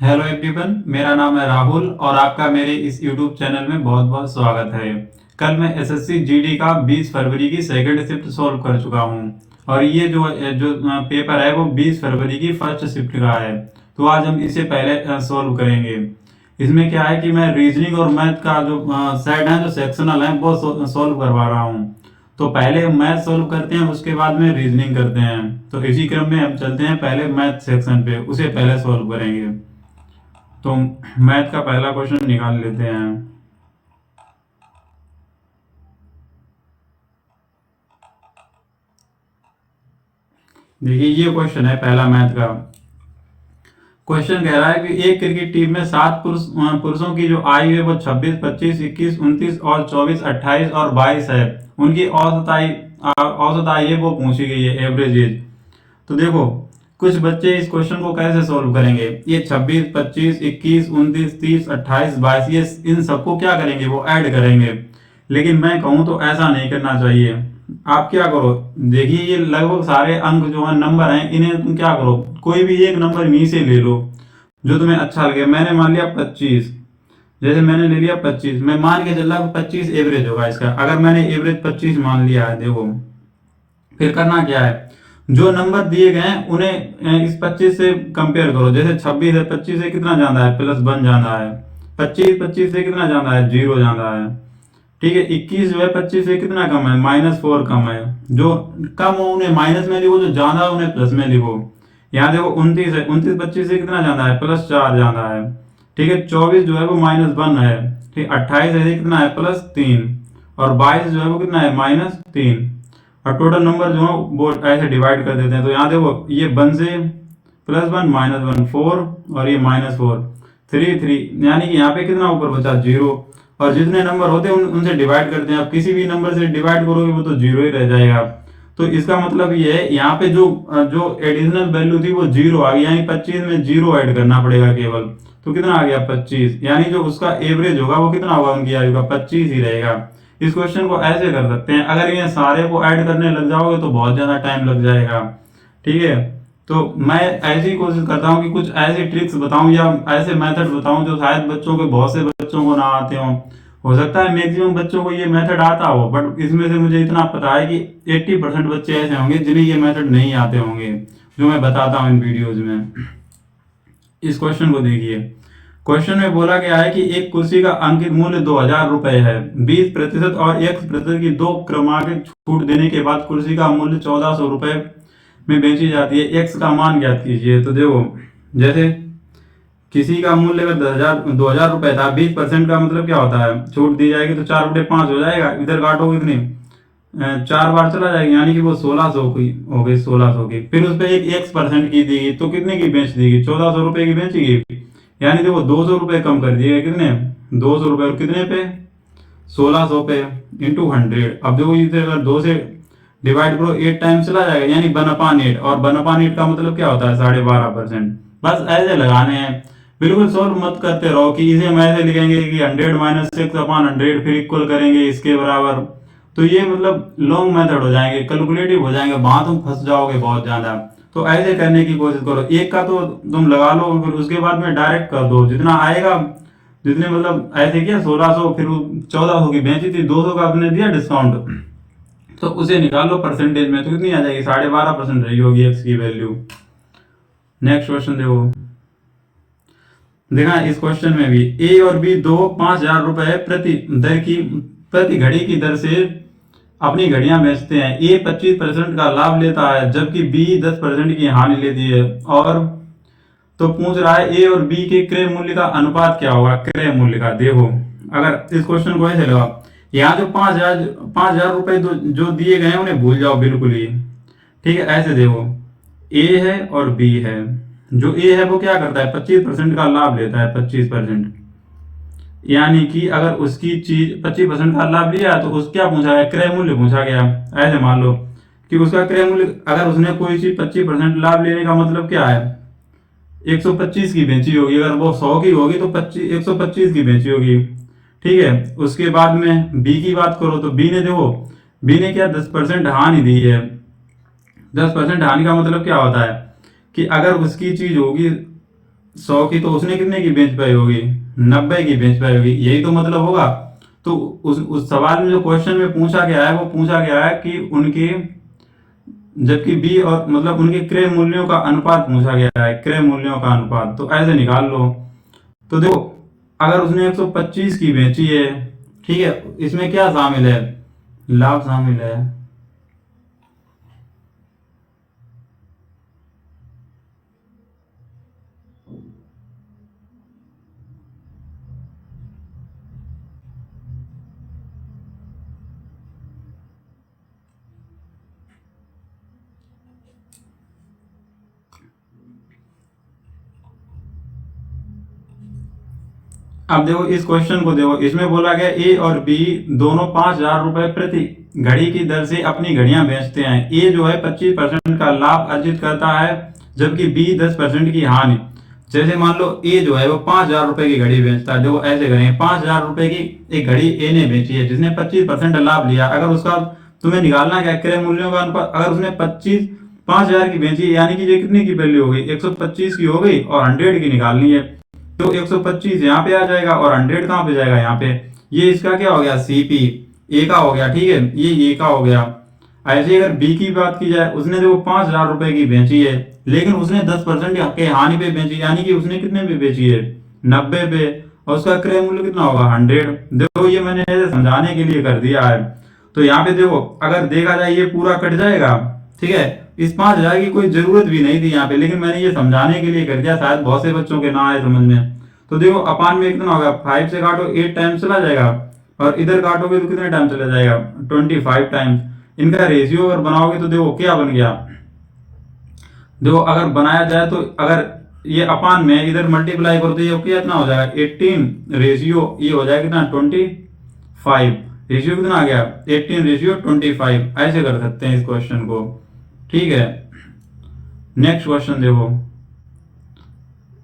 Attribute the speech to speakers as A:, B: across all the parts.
A: Hello everyone, मेरा नाम है राहुल और आपका मेरे इस यूट्यूब चैनल में बहुत बहुत स्वागत है। कल मैं एसएससी जीडी का 20 फरवरी की सेकंड शिफ्ट सॉल्व कर चुका हूं और ये जो जो पेपर है वो 20 फरवरी की फर्स्ट शिफ्ट का है। तो आज हम इसे पहले सॉल्व करेंगे। इसमें क्या है कि मैं रीजनिंग और मैथ का जो सेट है, जो सेक्शनल है, वो सॉल्व करवा रहा हूँ। तो पहले मैथ सॉल्व करते हैं, उसके बाद में रीजनिंग करते हैं। तो इसी क्रम में हम चलते हैं, पहले मैथ सेक्शन पे उसे पहले सॉल्व करेंगे। तो मैथ का पहला क्वेश्चन निकाल लेते हैं। देखिए, ये क्वेश्चन है पहला मैथ का। क्वेश्चन कह रहा है कि एक क्रिकेट टीम में 7 पुरुषों की जो आयु है वो 26, 25, 21, 29 और 24, 28 और 22 है। उनकी औसत आयु है वो पूछी गई है, एवरेज एज। तो देखो, कुछ बच्चे इस क्वेश्चन को कैसे सोल्व करेंगे। ये 26, 25, 21, 29, 30, 28, 22, ये इन सबको क्या करेंगे, वो ऐड करेंगे। लेकिन मैं कहूँ तो ऐसा नहीं करना चाहिए। आप क्या करो, देखिए ये लगभग सारे अंक जो है, नंबर हैं, इन्हें तुम क्या करो, कोई भी एक नंबर इन्हीं से ले लो जो तुम्हें अच्छा लगे। मैंने मान लिया 25, जैसे मैंने ले लिया 25, मैं मान के चल रहा हूँ 25 एवरेज होगा इसका। अगर मैंने एवरेज 25 मान लिया है, देखो फिर करना क्या है, जो नंबर दिए गए हैं उन्हें इस 25 से कंपेयर करो। जैसे 26 है, 25 से कितना ज्यादा है, +1 ज्यादा है। 25 से कितना ज्यादा है, 0 ज्यादा है। ठीक है, 21 जो है 25 से कितना कम है, -4 कम है। जो कम हो उन्हें माइनस में लिखो, जो ज्यादा है उन्हें प्लस में लिखो। यहाँ देखो 29 है, 29 25 से कितना ज्यादा है, +4 ज्यादा है। ठीक है, 24 जो है वो -1 है। ठीक, 28 है, कितना है, +3। और 22 जो है वो कितना है, -3। और टोटल नंबर जो है वो ऐसे डिवाइड कर देते हैं। तो यहाँ देखो, ये 1 से +1 -1 4, और ये -4 3 3, यानी कि यहाँ पे कितना ऊपर बचा, 0। और जितने नंबर होते हैं उनसे डिवाइड करते हैं। आप किसी भी नंबर से डिवाइड करोगे वो तो 0 ही रह जाएगा। तो इसका मतलब ये है, यहाँ पे जो जो एडिशनल वैल्यू थी वो 0 आ गई, यानी 25 में 0 ऐड करना पड़ेगा केवल। तो कितना आ गया, 25। यानी जो उसका एवरेज होगा वो कितना होगा, उनकी आयु का 25 ही रहेगा। इस क्वेश्चन को ऐसे कर सकते हैं। अगर ये सारे को ऐड करने लग जाओगे तो बहुत ज्यादा टाइम लग जाएगा। ठीक है, तो मैं ऐसी कोशिश करता हूँ कि कुछ ऐसी ट्रिक्स बताऊं या ऐसे मेथड बताऊं जो शायद बच्चों के, बहुत से बच्चों को ना आते हों। हो सकता है मैक्सिमम बच्चों को ये मेथड आता हो, बट इसमें से मुझे इतना पता है कि 80% बच्चे ऐसे होंगे जिन्हें ये मेथड नहीं आते होंगे, जो मैं बताता हूँ इन वीडियोज में। इस क्वेश्चन को देखिए। क्वेश्चन में बोला गया है कि एक कुर्सी का अंकित मूल्य 2000 रुपए है। 20% और x% की दो क्रमांकित छूट देने के बाद कुर्सी का मूल्य 1400 रुपए में बेची जाती है। एक्स का मान ज्ञात कीजिए। तो देखो, जैसे किसी का मूल्य अगर 2000 रुपए था, 20% का मतलब क्या होता है, छूट दी जाएगी तो 4/5 हो जाएगा। इधर काटो कितनी, 4 बार चला जाएगा, यानी कि वो 1600 की हो गई, 1600 की। फिर उस पर एक x% की दी, तो कितने की बेच देगी, 1400 रुपए की बेचेगी। यानी देखो 200 रुपए कम कर दिए कितने, 200 रुपए, और कितने पे, 1600 पे, इंटू 100। अब देखो इसे अगर 2 से डिवाइड करो, 8 टाइम चला जाएगा, यानी 1/8। और 1/8 का मतलब क्या होता है, 12.5%। बस ऐसे लगाने हैं, बिल्कुल सोल्व मत करते रहो कि इसे हम ऐसे लिखेंगे कि 100 - 6/100, फिर इक्वल करेंगे इसके बराबर। तो ये मतलब लॉन्ग मेथड हो जाएंगे, कैलकुलेटिव हो जाएंगे, वहां तुम फंस जाओगे बहुत ज्यादा। तो ऐसे करने की कोशिश करो, एक का तो तुम लगा लो, फिर उसके बाद में डायरेक्ट कर दो जितना आएगा। जितने मतलब ऐसे किया 1600, फिर 1400 की बेची थी, 200 का आपने दिया डिस्काउंट, तो उसे निकालो परसेंटेज में, तो कितनी आ जाएगी, 12.5% रही होगी एक्स की वैल्यू। नेक्स्ट क्वेश्चन देखो। देखा इस क्वेश्चन में भी ए और बी दो 5000 रुपए प्रति घड़ी की दर से अपनी घड़ियां बेचते हैं। ए 25% का लाभ लेता है, जबकि बी 10% की हानि लेती है। और तो पूछ रहा है ए और बी के क्रय मूल्य का अनुपात क्या होगा। क्रय मूल्य का देखो, अगर इस क्वेश्चन को ऐसे लगा, यहाँ जो 5000 रुपए जो दिए गए हैं उन्हें भूल जाओ बिल्कुल ही। ठीक है, ऐसे देखो, ए है और बी है। जो ए है वो क्या करता है, 25% का लाभ लेता है, 25%। यानी कि अगर उसकी चीज 25% का लाभ लिया तो उस क्या पूछा है, क्रय मूल्य पूछा गया। ऐसे मान लो कि उसका क्रय मूल्य, अगर उसने कोई चीज 25% लाभ लेने का मतलब क्या है, 125 की बेची होगी। अगर वो 100 की होगी तो 125 की बेची होगी। ठीक है, उसके बाद में बी की बात करो, तो बी ने देखो, बी ने क्या 10% हानि दी है। 10% हानि का मतलब क्या होता है कि अगर उसकी चीज होगी 100 की, तो उसने कितने की बेच पाई होगी, 90 की बेच पाई होगी, यही तो मतलब होगा। तो उस सवाल में जो क्वेश्चन में पूछा गया है वो पूछा गया है कि उनके, जबकि बी और मतलब उनके क्रय मूल्यों का अनुपात पूछा गया है, क्रय मूल्यों का अनुपात, तो ऐसे निकाल लो। तो देखो, अगर उसने 125 की बेची है, ठीक है, इसमें क्या शामिल है, लाभ शामिल है। अब देखो इस क्वेश्चन को देखो, इसमें बोला गया ए और बी दोनों 5,000 रुपए प्रति घड़ी की दर से अपनी घड़ियां बेचते हैं। ए जो है 25% का लाभ अर्जित करता है, जबकि बी 10% की हानि। जैसे मान लो ए जो है वो 5,000 रुपए की घड़ी बेचता है, देखो ऐसे करेंगे, 5,000 रुपए की एक घड़ी ए ने बेची है जिसने 25% लाभ लिया। अगर उसका तुम्हें निकालना क्या, क्रय मूल्यों का अनुपात, अगर उसने 5,000 की बेची, यानी कि ये कितने की वैल्यू हो गई, 125 की हो गई, और 100 की निकालनी है, तो 125 यहाँ पे आ जाएगा और 100 कहाँ पे जाएगा, यहाँ पे। ये इसका क्या हो गया, सीपी ए का हो गया, ठीक है, ये ए का हो गया। ऐसे अगर बी की बात की जाए, उसने देखो 5,000 रुपए की बेची है, लेकिन उसने 10% के हानि पे बेची, यानी कि उसने कितने पे बेची है, 90 पे, और उसका क्रय मूल्य कितना होगा, 100। देखो ये मैंने ऐसे समझाने के लिए कर दिया है। तो यहाँ पे देखो, अगर देखा जाए ये पूरा कट जाएगा, ठीक है, इस 5,000 की कोई जरूरत भी नहीं थी यहाँ पे, लेकिन मैंने ये समझाने के लिए कर दिया, शायद बहुत से बच्चों के ना आए समझ में। तो देखो अपान में कितना होगा, 5 से काटो 8 टाइम चला जाएगा, और इधर काटोगे तो कितने टाइम चला जाएगा, 25 टाइम। इनका रेशियो अगर बनाओगे तो देखो क्या बन गया, देखो अगर बनाया जाए तो अगर ये अपान में इधर मल्टीप्लाई करो तो ये कितना हो जाएगा, 18 रेशियो ये हो जाएगा कितना, 25। रेशियो कितना आ गया, 18 रेशियो 25। ऐसे कर सकते हैं इस क्वेश्चन को, ठीक है। नेक्स्ट क्वेश्चन देखो,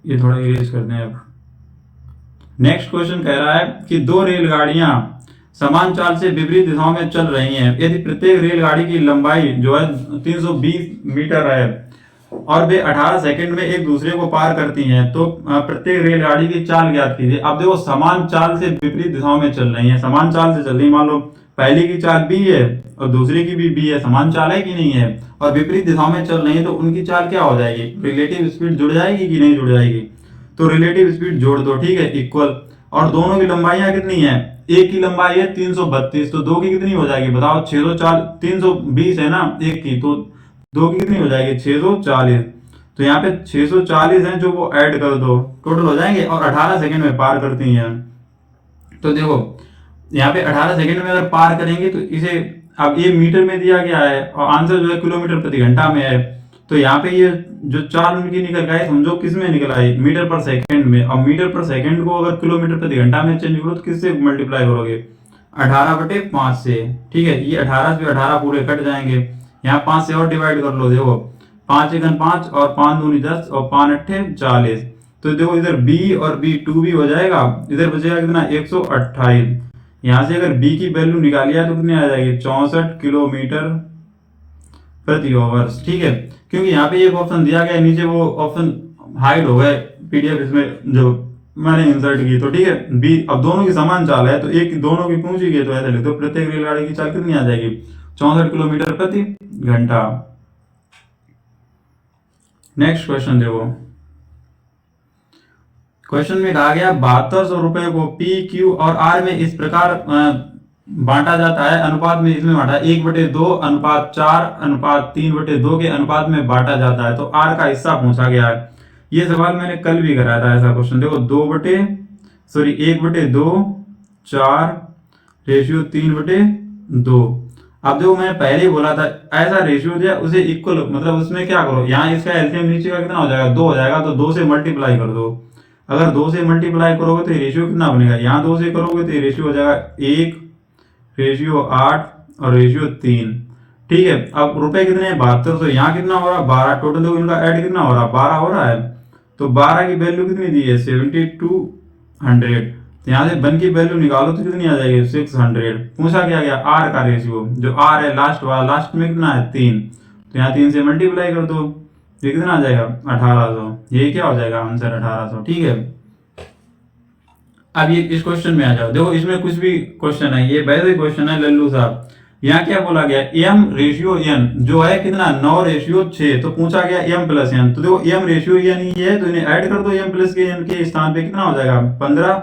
A: ये थोड़ा इरेज करते हैं अब। नेक्स्ट क्वेश्चन कह रहा है कि दो रेलगाड़ियां समान चाल से विपरीत दिशाओं में चल रही हैं। यदि प्रत्येक रेलगाड़ी की लंबाई जो है 320 मीटर है और वे 18 सेकंड में एक दूसरे को पार करती हैं, तो प्रत्येक रेलगाड़ी की चाल ज्ञात कीजिए। अब देखो समान चाल से विपरीत दिशाओं में चल रही है, समान चाल से चल रही है, मान लो पहली की चाल बी है और दूसरी की भी बी है, समान चाल है कि नहीं है, और विपरीत दिशाओं में चल रही है, तो उनकी चाल क्या हो जाएगी, रिलेटिव स्पीड जुड़ जाएगी कि नहीं जुड़ जाएगी। तो रिलेटिव स्पीड जोड़ दो, ठीक है, इक्वल। और दोनों की लंबाइयां कितनी है, एक की लंबाई है 332, तो दो की कितनी हो जाएगी बताओ, 640, 320 है ना एक की, तो दो की कितनी हो जाएगी, 640। तो यहाँ पे 640 है जो वो ऐड कर दो, टोटल हो जाएंगे, और 18 सेकंड में पार करती हैं। तो देखो यहाँ पे 18 सेकंड में अगर पार करेंगे तो इसे, अब ये मीटर में दिया गया है और आंसर जो है किलोमीटर प्रति घंटा में है, तो यहाँ पे ये जो चाल उनकी निकल गई, समझो किस में निकल आई, मीटर पर सेकंड में। और मीटर पर सेकंड को अगर किलोमीटर प्रति घंटा में चेंज करो तो किससे मल्टीप्लाई करोगे, 18/5 से, ठीक है। ये 18 से 18 पूरे कट जाएंगे, यहाँ 5 से और डिवाइड कर लो, देखो 5 एकन 5 और 5 दूनी 10 और 5 अट्ठे 40। तो देखो इधर बी और बी टू भी हो जाएगा, इधर बचेगा कितना, 128। यहाँ से अगर बी की वैल्यू निकाली है तो कितनी आ जाएगी, 64 किलोमीटर प्रति आवर्स, ठीक है। क्योंकि यहाँ पे एक ऑप्शन दिया गया है, नीचे वो ऑप्शन हाइड हो गए पीडीएफ इसमें जो मैंने इंसर्ट की, तो ठीक है। बी, अब दोनों की समान चाल है तो एक दोनों की पूछी गई, तो ऐसे लिखो प्रत्येक रेलगाड़ी की चाल कितनी आ जाएगी, 64 किलोमीटर प्रति घंटा। नेक्स्ट क्वेश्चन देखो, क्वेश्चन में कहा गया 7200 रुपए को पी क्यू और आर में इस प्रकार बांटा जाता है, अनुपात में इसमें बांटा, 1/2 अनुपात 4 अनुपात 3/2 के अनुपात में बांटा जाता है, तो आर का हिस्सा पूछा गया है। ये सवाल मैंने कल भी कराया था ऐसा क्वेश्चन, देखो 1/2 4 रेशियो 3/2। अब देखो मैंने पहले ही बोला था ऐसा रेशियो दिया उसे इक्वल, मतलब उसमें क्या करो, यहाँ इसका एलसीएम नीचे का कितना हो जाएगा, 2 हो जाएगा, तो 2 से मल्टीप्लाई कर दो। अगर 2 से मल्टीप्लाई करोगे तो रेशियो कितना बनेगा, यहाँ 2 से करोगे तो रेशियो हो जाएगा 1 रेशियो 8 और रेशियो 3, ठीक है। अब रुपए कितने हैं, 7200, यहाँ कितना हो रहा है, 12, टोटल देखो इनका ऐड कितना हो रहा है, 12 हो रहा है। तो 12 की वैल्यू कितनी दी है, 7200। तो यहाँ से 1 की वैल्यू निकालो तो कितनी आ जाएगी, 600। पूछा क्या गया, आर का रेशियो, जो आर है लास्ट वाला, लास्ट में कितना है 3, तो यहाँ 3 से मल्टीप्लाई कर दो, ये कितना आ जाएगा 1800, ये क्या हो जाएगा आंसर 1800। ठीक है, अब ये इस क्वेश्चन में आ जाओ। देखो इसमें कुछ भी क्वेश्चन है, ये वैसे क्वेश्चन है लल्लू साहब। यहाँ क्या बोला गया, एम रेशियो एन जो है कितना 9 रेशियो 6, तो पूछा गया एम प्लस एन। तो देखो एम रेशियो एन ये है, तो इन्हें ऐड कर दो, एम प्लस के एन के स्थान पे कितना हो जाएगा 15,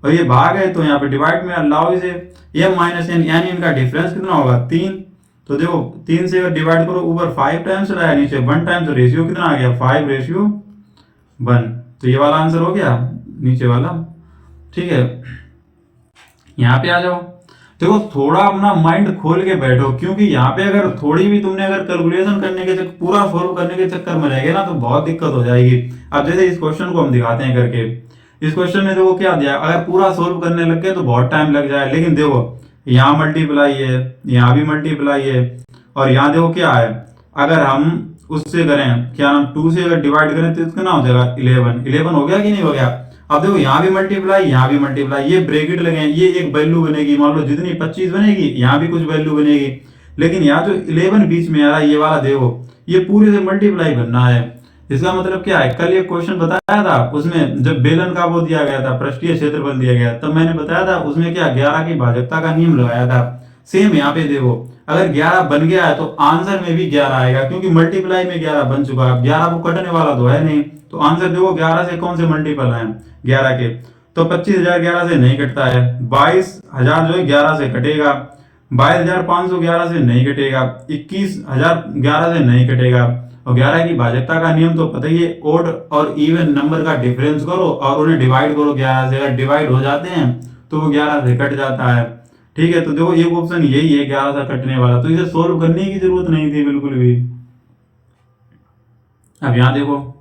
A: और ये भाग है तो यहाँ पे डिवाइड में लाओ इसे, एम माइनस एन, यानी इनका डिफरेंस कितना होगा 3। तो देखो 3 से अगर डिवाइड करो, ऊपर 5 टाइम्स लाया, नीचे 1 टाइम, तो रेशियो कितना आ गया 5:1। तो ये वाला आंसर हो गया नीचे वाला। ठीक है, यहाँ पे आ जाओ। देखो थोड़ा अपना माइंड खोल के बैठो, क्योंकि यहाँ पे अगर थोड़ी भी तुमने अगर कैलकुलेशन करने के चक्कर, पूरा सोल्व करने के चक्कर में रहेगा ना, तो बहुत दिक्कत हो जाएगी। अब जैसे इस क्वेश्चन को हम दिखाते हैं करके, इस क्वेश्चन में देखो क्या दिया, अगर पूरा सोल्व करने लग गए तो बहुत टाइम लग जाए, लेकिन देखो यहाँ मल्टीप्लाई है, यहाँ भी मल्टीप्लाई है, और यहाँ देखो क्या है, अगर हम उससे करें क्या नाम 2 से अगर डिवाइड करें तो कितना हो जाएगा 11 हो गया कि नहीं हो गया। अब देखो यहाँ भी मल्टीप्लाई, यहाँ भी मल्टीप्लाई, ये ब्रैकेट लगे हैं, ये एक वैल्यू बनेगी, मान लो जितनी 25 बनेगी, यहाँ भी कुछ वैल्यू बनेगी, लेकिन यहाँ जो 11 बीच में आ रहा है ये वाला देखो, ये पूरे से मल्टीप्लाई बनना है। इसका मतलब क्या है, कल ये क्वेश्चन बताया था, उसमें जब बेलन का वो दिया गया था, पृष्ठीय क्षेत्रफल दिया गया, तब मैंने बताया था उसमें क्या 11 की भाजकता का नियम लगाया था। सेम यहाँ पे देखो, अगर 11 बन गया है तो आंसर में भी 11 आएगा, क्योंकि मल्टीप्लाई में 11 बन चुका है, 11 को कटने वाला तो है नहीं, तो आंसर देखो 11 से कौन से मल्टीपल है 11 के, तो 25,000 11 से नहीं कटता है, 22,000 जो है 11 से कटेगा, 22,500 11 से नहीं कटेगा, 21,000 11 से नहीं कटेगा, और 11 की भाजकता का नियम तो पता ही है, ओड और इवन नंबर का डिफरेंस करो और उन्हें डिवाइड करो 11 से, अगर डिवाइड हो जाते हैं तो वो 11 से कट जाता है। ठीक है, तो देखो एक ऑप्शन यही है 11 से कटने वाला, तो इसे सोल्व करने की जरूरत नहीं थी बिल्कुल भी। अब यहाँ देखो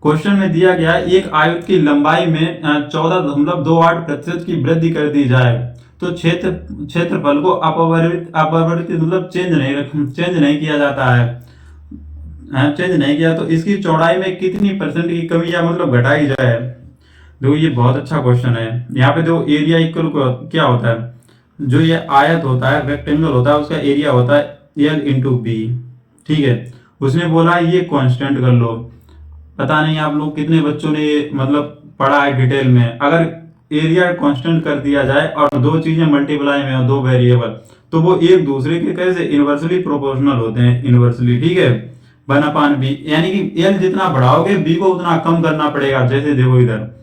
A: क्वेश्चन में दिया गया एक आयत की लंबाई में 14.28% की वृद्धि कर दी जाए तो क्षेत्रफल को अपरिवर्तित मतलब चेंज नहीं किया जाता है, चेंज नहीं किया तो इसकी चौड़ाई में कितनी परसेंट की कमी या मतलब घटाई जाए। देखो ये बहुत अच्छा क्वेश्चन है। यहाँ पे देखो एरिया इक्वल क्या होता है, जो ये आयत होता है रेक्टेंगल होता है, उसका एरिया होता है L इंटू बी। ठीक है, उसने बोला ये कांस्टेंट कर लो। पता नहीं आप लोग कितने बच्चों ने ये मतलब पढ़ा है डिटेल में। अगर एरिया कांस्टेंट कर दिया जाए और दो चीजें मल्टीप्लाई में हो, दो वेरिएबल, तो वो एक दूसरे के कैसे इनवर्सली प्रोपोर्शनल होते हैं, इनवर्सली। ठीक है, 1/b, यानी कि L जितना बढ़ाओगे B को उतना कम करना पड़ेगा। जैसे देखो इधर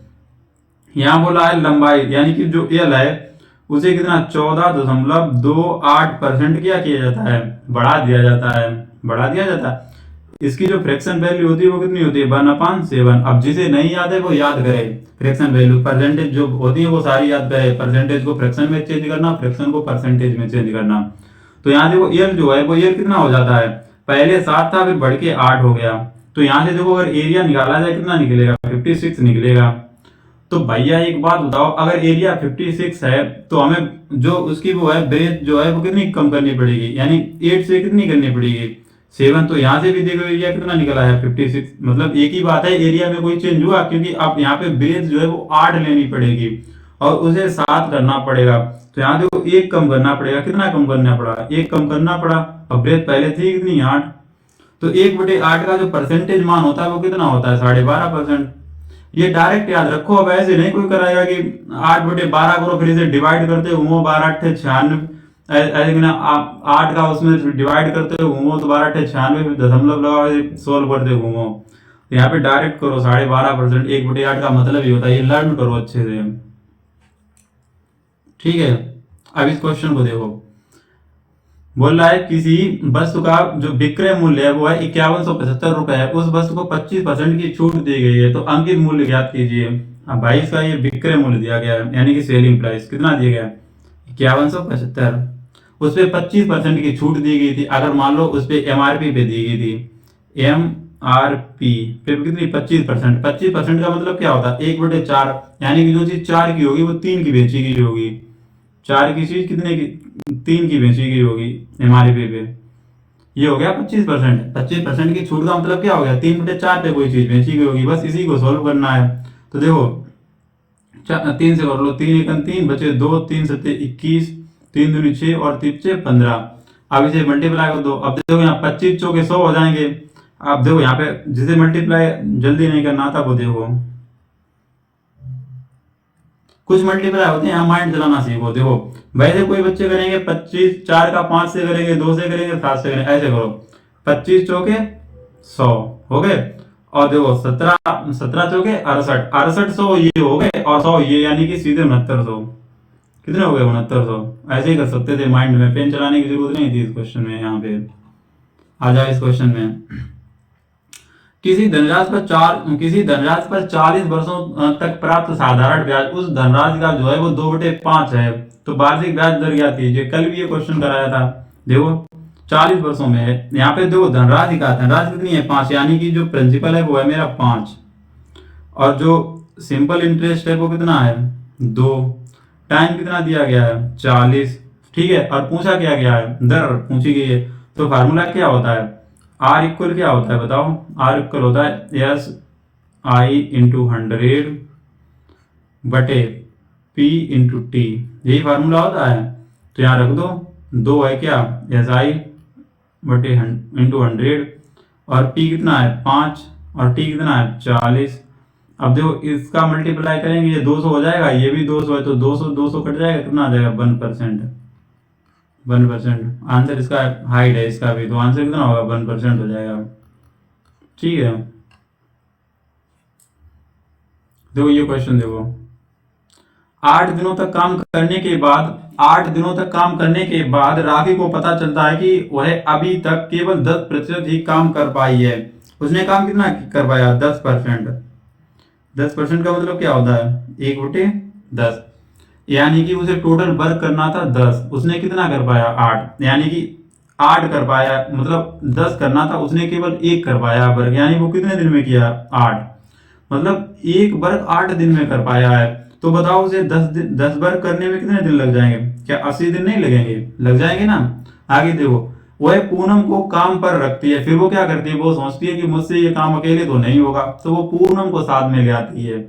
A: यहाँ बोला है लंबाई, यानी कि जो L है उसे कितना 14.28% क्या किया जाता है, बढ़ा दिया जाता है, बढ़ा दिया जाता है। इसकी जो फ्रैक्शन वैल्यू होती है वो कितनी होती है 1/7। अब जिसे नहीं याद है वो याद करे, फ्रैक्शन वैल्यू परसेंटेज जो होती है वो सारी याद करे, परसेंटेज को फ्रैक्शन में चेंज करना, फ्रैक्शन को परसेंटेज में चेंज करना। तो यहाँ देखो L जो है वो L कितना हो जाता है, पहले 7 था फिर बढ़ के 8 हो गया। तो यहाँ से देखो अगर एरिया निकाला जाए कितना निकलेगा 56 निकलेगा। तो भैया एक बात बताओ, अगर एरिया 56 है तो हमें जो उसकी वो है ब्रेथ जो है वो कितनी कम करनी पड़ेगी, यानी 8 से कितनी करनी पड़ेगी 7। तो यहाँ से भी देखो एरिया कितना निकला है 56, मतलब एक ही बात है, एरिया में कोई चेंज हुआ, क्योंकि अब यहाँ पे ब्रेथ जो है वो 8 लेनी पड़ेगी और उसे 7 करना पड़ेगा। तो यहाँ देखो 1 कम करना पड़ेगा, कितना कम करना पड़ा 1 कम करना पड़ा, और ब्रेथ पहले थी कितनी 8, तो 1/8 का जो परसेंटेज मान होता है वो कितना होता है 12.5%। ये डायरेक्ट याद रखो, अब ऐसे नहीं कोई कराएगा कि 8/12 करो फिर इसे डिवाइड करते घूमो 12×8 = 96, ऐसे ना 8 का उसमें डिवाइड करते घूमो तो 12×8 = 96 दशमलव लगा सोल्व करते घूमो। तो यहाँ पे डायरेक्ट करो 12.5%, 1/8 का मतलब ही होता है, ये लर्न करो अच्छे से। ठीक है, अब इस क्वेश्चन को देखो, बोल रहा है किसी वस्तु का जो विक्रय मूल्य है वो है 5175 रुपए है, उस वस्तु को 25% की छूट दी गई है, तो अंकित मूल्य ज्ञात कीजिए। अब भाई इसका ये विक्रय मूल्य दिया गया है, यानी कि सेलिंग प्राइस कितना दिया गया 5175, उस पर 25% की छूट दी गई थी। अगर मान लो उस पर MRP पे दी गई थी, MRP पे कितनी 25%, 25% का मतलब क्या होता है 1/4, यानी कि जो चीज 4 की होगी वो 3 की बेची गई होगी, 4 की चीज कितने की 3 की बेची गई होगी MRP पे, ये हो गया 25%। 25% की छूट का मतलब क्या हो गया 3/4 पे कोई चीज बेची गई होगी, बस इसी को सोल्व करना है। तो देखो 3 से कर लो, 3 × 3 बचे 2, 3 × 7 = 21, 3 दूनी 6 और 3 × 15। अब इसे मल्टीप्लाई कर दो। अब देखो यहाँ 25 चौके 100 हो जाएंगे, आप देखो यहाँ पे जिसे मल्टीप्लाई जल्दी नहीं करना था वो देखो, कुछ मल्टीप्लाई होते हैं, यहाँ माइंड चलाना सीखो। देखो वैसे कोई बच्चे करेंगे 25, 4 का 5 से करेंगे, 2 से करेंगे, 7 से करेंगे, ऐसे करो। 25 चौके 100 हो गए, और देखो 17 17 चौके 68, 6800 ये हो गए, और 100 ये, यानी कि सीधे 6900। कितने हो गए? 6900। ऐसे ही कर सकते थे माइंड में, पेन चलाने की जरूरत नहीं थी इस क्वेश्चन में। यहाँ पे आ जाओ इस क्वेश्चन में। किसी धनराशि पर 40 वर्षों तक प्राप्त साधारण ब्याज, उस धनराशि का जो है वो 2/5 है, तो वार्षिक ब्याज दर क्या थी? ये कल भी ये क्वेश्चन कराया था। देखो 40 वर्षों में है, यहाँ पे देखो धनराशि कितनी है? 5, यानी कि जो प्रिंसिपल है वो है मेरा 5, और जो सिंपल इंटरेस्ट है वो कितना है? 2। टाइम कितना दिया गया है? 40। ठीक है, और पूछा क्या गया है? दर पूछी गई है। तो फार्मूला क्या होता है? आर इक्वल क्या होता है बताओ? आर इक्वल होता है एस आई इंटू 100 बटे पी इंटू टी, यही फार्मूला होता है। तो यहाँ रख दो, 2 है क्या? एस आई बटे इंटू 100, और पी कितना है? 5, और टी कितना है? 40। अब देखो इसका मल्टीप्लाई करेंगे, ये 200 हो जाएगा, ये भी 200 है, तो 200 कट जाएगा, कितना आ जाएगा? 1%। 1%। आंसर इसका हाइट है इसका भी, तो आंसर कितना होगा? 1% हो जाएगा। ठीक है, देखो ये क्वेश्चन देखो। 8 दिनों तक काम करने के बाद 8 दिनों तक काम करने के बाद राखी को पता चलता है कि वह अभी तक केवल 10% ही काम कर पाई है। उसने काम कितना कर पाया? 10%। 10% का मतलब क्या होता है? 1/10, यानी कि उसे टोटल वर्क करना था 10, उसने कितना कर पाया? 8, यानी कि 8 कर पाया, मतलब 10 करना था, उसने केवल 1 कर पाया वर्क, यानी वो कितने दिन में किया? 8, मतलब 1 वर्क 8 दिन में कर पाया है। तो बताओ उसे 10 वर्क करने में कितने दिन लग जाएंगे? क्या 80 दिन नहीं लगेंगे? लग जाएंगे ना। आगे देखो, वह पूनम को काम पर रखती है, फिर वो क्या करती है? वो सोचती है कि मुझसे ये काम अकेले तो नहीं होगा, तो वो पूनम को साथ में ले आती है।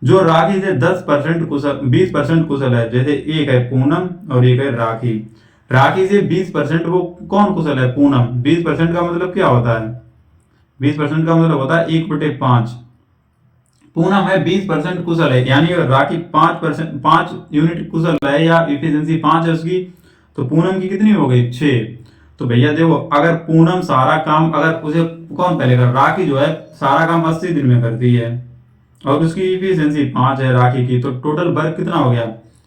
A: जो राखी से 10% कुशल, 20% कुशल है, जैसे एक है पूनम और एक है राखी। राखी से 20% वो कौन कुशल है? पूनम। 20% का मतलब क्या होता है? 20% का मतलब होता है 1/5। पूनम है 20% कुशल है, यानी अगर राखी 5%, 5 यूनिट कुशल है, या इफिशिएंसी 5 है उसकी, तो पूनम की कितनी हो गई? 6। तो भैया देखो, अगर पूनम सारा काम, अगर उसे कौन पहले कर, राखी जो है सारा काम 80 दिन में करती है, और उसकी इफिशिएंसी 5 है राखी की, तो टोटल वर्क कितना हो गया?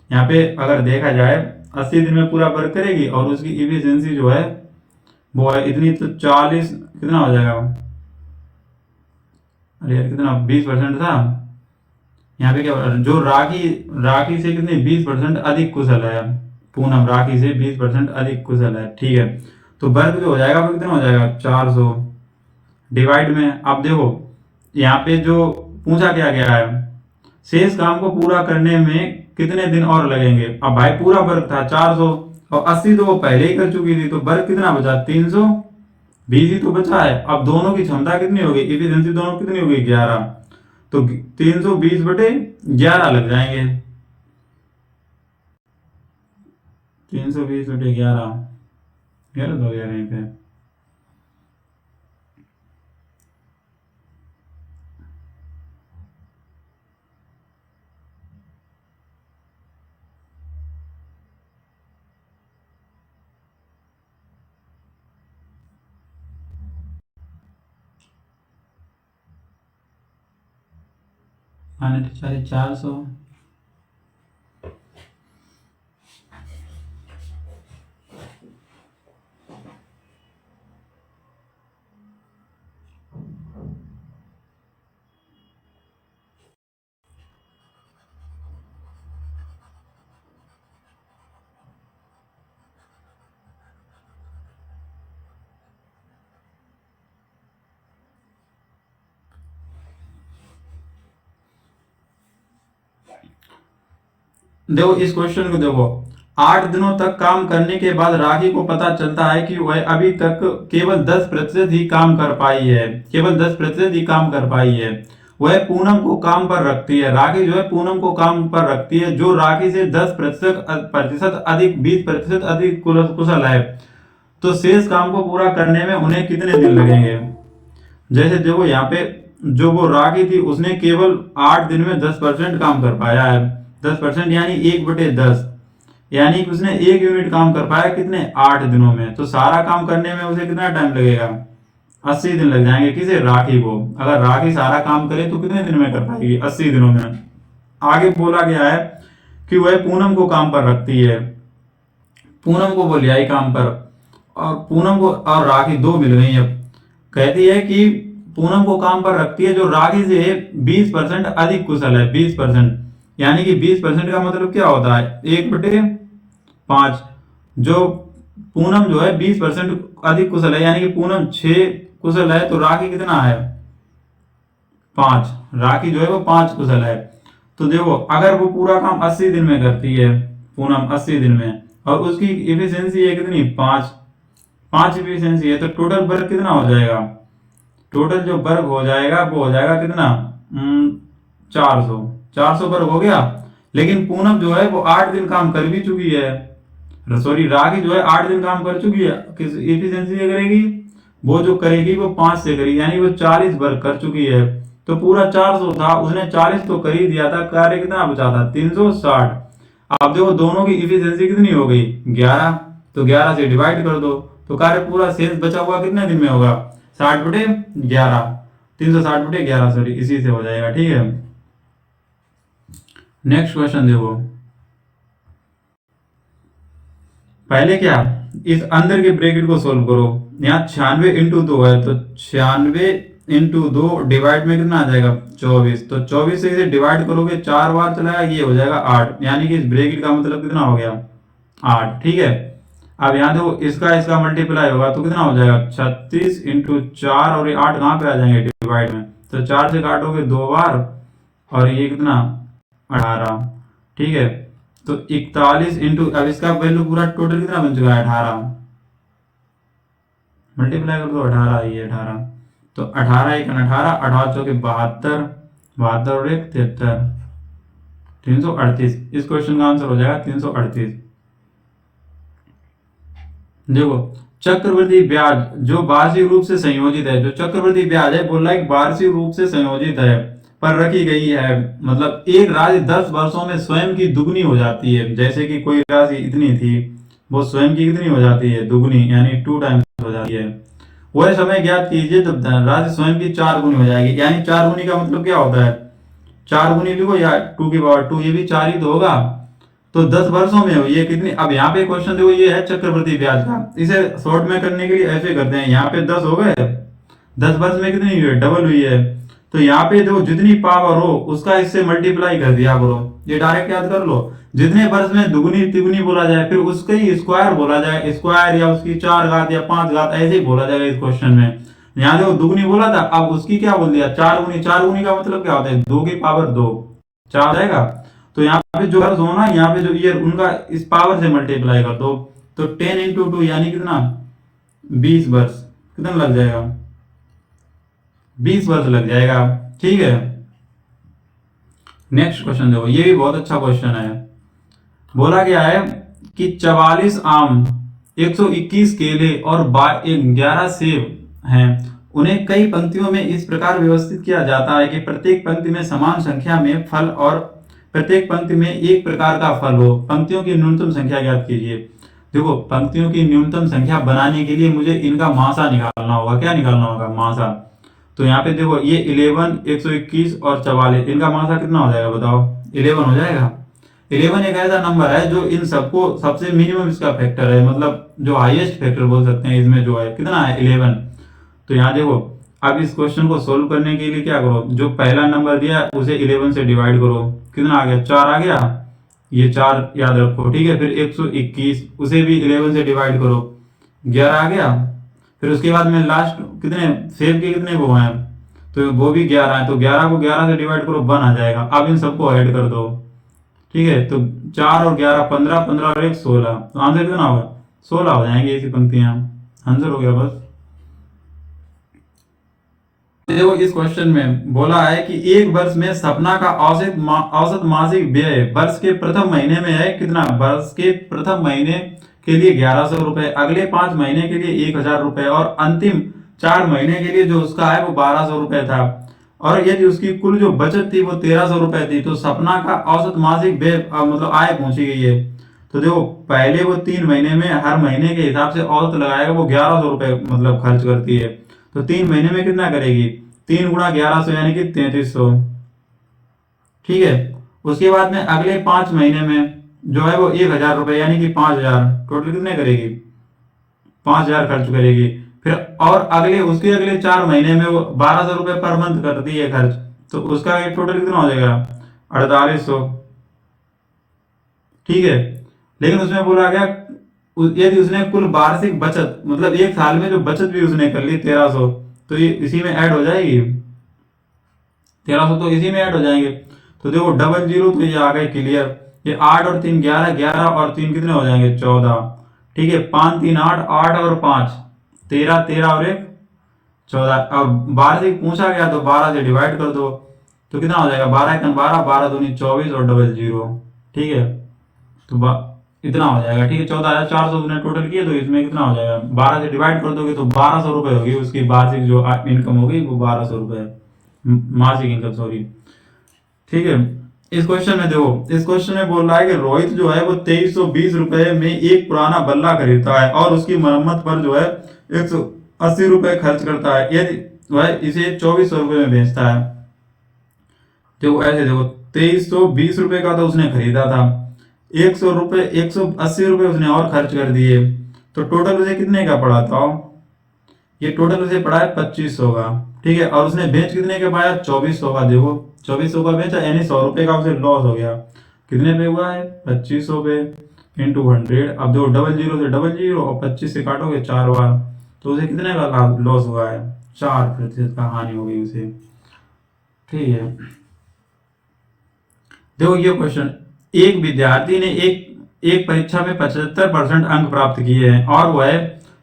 A: यहाँ पे अगर देखा जाए 80 दिन में पूरा वर्क करेगी, और उसकी इफिशिएंसी जो है वो है इतनी, तो 40 कितना हो जाएगा? अरे यार कितना? 20% था। यहाँ पे क्या, जो राखी राखी से कितनी 20% अधिक कुशल है, पूनम राखी से 20% अधिक कुशल है। ठीक है, तो वर्क जो हो जाएगा वो कितना हो जाएगा? 400 डिवाइड में। अब देखो यहाँ पे जो पूछा क्या गया है, शेष काम को पूरा करने में कितने दिन और लगेंगे। अब भाई पूरा वर्क था 400, और 80 तो वो पहले ही कर चुकी थी, तो वर्क कितना बचा? 320 ही तो बचा है। अब दोनों की क्षमता कितनी होगी? इफिशिएंसी दोनों कितनी होगी? 11, तो 320/11 लग जाएंगे। 320/11, 11 तो 11 यहीं पे। माने 450। देखो इस क्वेश्चन को देखो, 8 दिनों तक काम करने के बाद राखी को पता चलता है कि वह अभी तक केवल 10% ही काम कर पाई है, केवल 10% ही काम कर पाई है। वह पूनम को काम पर रखती है, राखी जो है पूनम को काम पर रखती है, जो राखी से 10% अधिक, 20% अधिक कुशल है। तो शेष काम को पूरा करने में उन्हें कितने दिन लगेंगे? जैसे देखो यहाँ पे जो वो राखी थी उसने केवल 8 दिन में 10% काम कर पाया है। 10% यानी 1/10, यानी कि उसने 1 यूनिट काम कर पाया कितने 8 दिनों में। तो सारा काम करने में उसे कितना टाइम लगेगा, 80 दिन लग जाएंगे। किसे, राखी को। अगर राखी सारा काम करे तो कितने दिन में कर पाएगी, 80 दिनों में। आगे बोला गया है कि वह पूनम को काम पर रखती है, पूनम को वो ले आई काम पर, और पूनम को और राखी दो मिल गई। अब कहती है कि पूनम को काम पर रखती है जो राखी से 20% अधिक कुशल है। 20%, यानी कि 20% का मतलब क्या होता है, 1/5। जो पूनम जो है 20% अधिक कुशल है, यानी कि पूनम 6 कुशल है तो राखी कितना है, 5। राखी जो है वो 5 कुशल है। तो देखो अगर वो पूरा काम 80 दिन में करती है, पूनम 80 दिन में, और उसकी इफिशियंसी है कितनी, 5। 5 इफिशियंसी है तो टोटल वर्क कितना हो जाएगा, टोटल जो वर्क हो जाएगा वो हो जाएगा कितना, 400। 400 वर्क हो गया। लेकिन पूनम जो है वो 8 दिन काम कर भी चुकी है, सॉरी राखी जो है 8 दिन काम कर चुकी है। किस इफिशियंसी से करेगी, वो जो करेगी वो 5 से करेगी, यानी वो 40 वर्क कर चुकी है। तो पूरा 400 था, उसने 40 तो कर ही दिया था, कार्य कितना बचा था, 360। अब देखो दोनों की इफिशियंसी कितनी हो गई, 11। तो 11 से डिवाइड कर दो तो कार्य पूरा शेष बचा हुआ कितने दिन में होगा, 60/11। 360/11, सॉरी, इसी से हो जाएगा। ठीक है, नेक्स्ट क्वेश्चन देखो। पहले क्या, इस अंदर के ब्रैकेट को सोल्व करो। यहाँ 96 × 2 है तो 96 × 2 डिवाइड में कितना आ जाएगा, 24। तो 24 से इसे डिवाइड करोगे 4 बार चलाएगा, ये हो जाएगा 8, यानी कि इस ब्रैकेट का मतलब कितना हो गया, 8। ठीक है, अब यहाँ देखो इसका मल्टीप्लाई होगा तो कितना हो जाएगा, 36 × 4, और ये 8 कहाँ पे आ जाएंगे, डिवाइड में। तो 4 से काटोगे 2 बार, और ये कितना, 18। ठीक है, तो 41 इंटू, अब इसका वैल्यू पूरा टोटल कितना बन चुका है, 18। मल्टीप्लाई कर दो, 18, ये 18। तो 18 × 1 = 18, 18 × 4 = 72, 72 और 1 = 73, 338। इस क्वेश्चन का आंसर हो जाएगा 338। देखो चक्रवृद्धि ब्याज जो वार्षिक रूप से संयोजित है, जो चक्रवृद्धि ब्याज है बोल रहा है वार्षिक रूप से संयोजित है पर रखी गई है, मतलब एक राशि 10 वर्षों में स्वयं की दुगनी हो जाती है। जैसे कि कोई राशि इतनी थी, वो स्वयं की कितनी हो जाती है, दुगनी, यानी 2 टाइम्स हो जाती है। वह समय ज्ञात कीजिए तो राशि स्वयं की 4 गुनी हो जाएगी। यानी 4 गुनी का मतलब क्या होता है, 4 गुनी लिखो या 2 की पावर 2, ये भी 4 ही तो होगा। तो 10 वर्षों में हुई है कितनी। अब यहाँ पे क्वेश्चन देखो, ये है चक्रवृद्धि ब्याज का। इसे शॉर्ट में करने के लिए ऐसे करते हैं, यहाँ पे 10 हो गए, 10 वर्ष में कितनी हुई है, डबल हुई है। तो यहाँ पे देखो जितनी पावर हो उसका इससे मल्टीप्लाई कर दिया करो, ये डायरेक्ट याद कर लो। जितने वर्ष में दुगुनी तिगुनी बोला जाए फिर उसका ही स्क्वायर बोला जाए, स्क्वायर या उसकी 4 घात या 5 घात ऐसे ही बोला जाएगा इस क्वेश्चन में। यहाँ देखो दुगुनी बोला था, अब उसकी क्या बोल दिया, 4 गुनी। 4 गुनी का मतलब क्या होता है, 2 की पावर 2, 4 आएगा। तो यहाँ पे जो वर्ष हो ना, यहाँ पे जो ईयर, उनका इस पावर से मल्टीप्लाई कर दो। तो 10 × 2 यानी कितना, 20 वर्ष। कितना लग जाएगा, 20 वर्ष लग जाएगा। ठीक है, नेक्स्ट क्वेश्चन देखो, ये भी बहुत अच्छा क्वेश्चन है। बोला गया है कि 44 आम, 121 केले और 11 सेब हैं। उन्हें कई पंक्तियों में इस प्रकार व्यवस्थित किया जाता है कि प्रत्येक पंक्ति में समान संख्या में फल और प्रत्येक पंक्ति में एक प्रकार का फल हो। पंक्तियों की न्यूनतम संख्या ज्ञात कीजिए। देखो पंक्तियों की न्यूनतम संख्या बनाने के लिए मुझे इनका मासा निकालना होगा। क्या निकालना होगा, मासा। तो यहाँ पे देखो ये 11, 121 और 44, इनका मासा कितना हो जाएगा बताओ, 11 हो जाएगा। 11 एक ऐसा नंबर है जो इन सबको सबसे मिनिमम इसका फैक्टर है, मतलब जो हाईएस्ट फैक्टर बोल सकते हैं इसमें जो है, कितना है, 11। तो यहाँ देखो अब इस क्वेश्चन को सोल्व करने के लिए क्या करो, जो पहला नंबर दिया उसे 11 से डिवाइड करो, कितना आ गया, 4 आ गया, ये 4 याद रखो। ठीक है, फिर 121 उसे भी 11 से डिवाइड करो, 11 आ गया। फिर उसके बाद में लास्ट कितने, सेब के कितने वो हैं, तो वो भी 11 है। तो 11 को 11 से डिवाइड करो, 1 आ जाएगा। अब इन सबको ऐड कर दो। ठीक है, तो 4 और 11 15, 15 और 1 16। तो आंसर कितना होगा, 16 हो जाएंगे ऐसी पंक्तियां। आंसर हो गया बस। देखो इस क्वेश्चन में बोला है कि एक वर्ष में सपना का औसत मासिक व्यय वर्ष के प्रथम महीने में है कितना, वर्ष के प्रथम महीने के लिए 1100 रुपए, अगले 5 महीने के लिए 1000 रुपए और अंतिम 4 महीने के लिए जो उसका है वो 1200 रुपए था, और यदि उसकी कुल जो बचत थी वो 1300 रुपए थी, तो सपना का औसत मासिक मतलब आय पूछी गई है। तो देखो पहले वो 3 महीने में हर महीने के हिसाब से औसत लगाएगा, वो 1100 रुपए मतलब खर्च करती है। तो 3 महीने में कितना करेगी, 3 गुणा 1100 यानी कि 3300। ठीक है। उसके बाद में अगले 5 महीने में जो है वो 1000 रुपए यानी कि 5000, टोटल कितने करेगी, 5000 खर्च करेगी। फिर और अगले उसके अगले 4 महीने में वो 1200 रुपए पर मंथ करती है खर्च, तो उसका टोटल कितना हो जाएगा, 4800। ठीक है। लेकिन उसमें बोला गया यदि उसने कुल वार्षिक बचत मतलब एक साल में जो बचत भी उसने कर ली 1300, तो ये इसी में ऐड हो जाएगी, 1300 तो इसी में ऐड हो जाएंगे। तो देखो डबल जीरो, तो ये आ गए क्लियर। ये 8 और 3 11, 11 और 3 कितने हो जाएंगे, 14। ठीक है, 5 3 8, 8 और 5 13, 13 और 1 14। अब 12 से पूछा गया तो 12 से डिवाइड कर दो, तो कितना हो जाएगा, 12 1 12, 12 दूनी 24 और डबल जीरो। ठीक है, तो इतना हो जाएगा। ठीक है, 14,400 उसने टोटल किए, तो इसमें कितना हो जाएगा, 12 से डिवाइड कर दोगे तो 1200 रुपए होगी उसकी वार्षिक जो इनकम होगी, वो 1200 रुपए मासिक इनकम, सॉरी। ठीक है। इस क्वेश्चन में देखो, इस क्वेश्चन में बोल रहा है कि रोहित जो है वो 2320 रुपए में एक पुराना बल्ला खरीदता है और उसकी मरम्मत पर जो है 180 रुपए खर्च करता है, यदि वह इसे 2400 रुपए में बेचता है। देखो ऐसे देखो, 2320 रुपए का तो उसने खरीदा था, 180 रुपए उसने और खर्च कर दिए, तो टोटल उसे कितने का पड़ा था, ये टोटल उसे पड़ा है 2500 का। ठीक है, और उसने बेच कितने का पाया, 2400 का। देखो 2400 का बेचा यानी 100 रुपए का उसे लॉस हो गया। कितने पे हुआ है, 2500 पे इंटू 100। अब देखो डबल जीरो से डबल जीरो और 25 से काटोगे 4 बार, तो उसे कितने का लॉस हुआ है, 4% का हानि हो गई उसे। ठीक है। देखो ये क्वेश्चन, एक विद्यार्थी ने एक एक परीक्षा में 75% अंक प्राप्त किए हैं और वह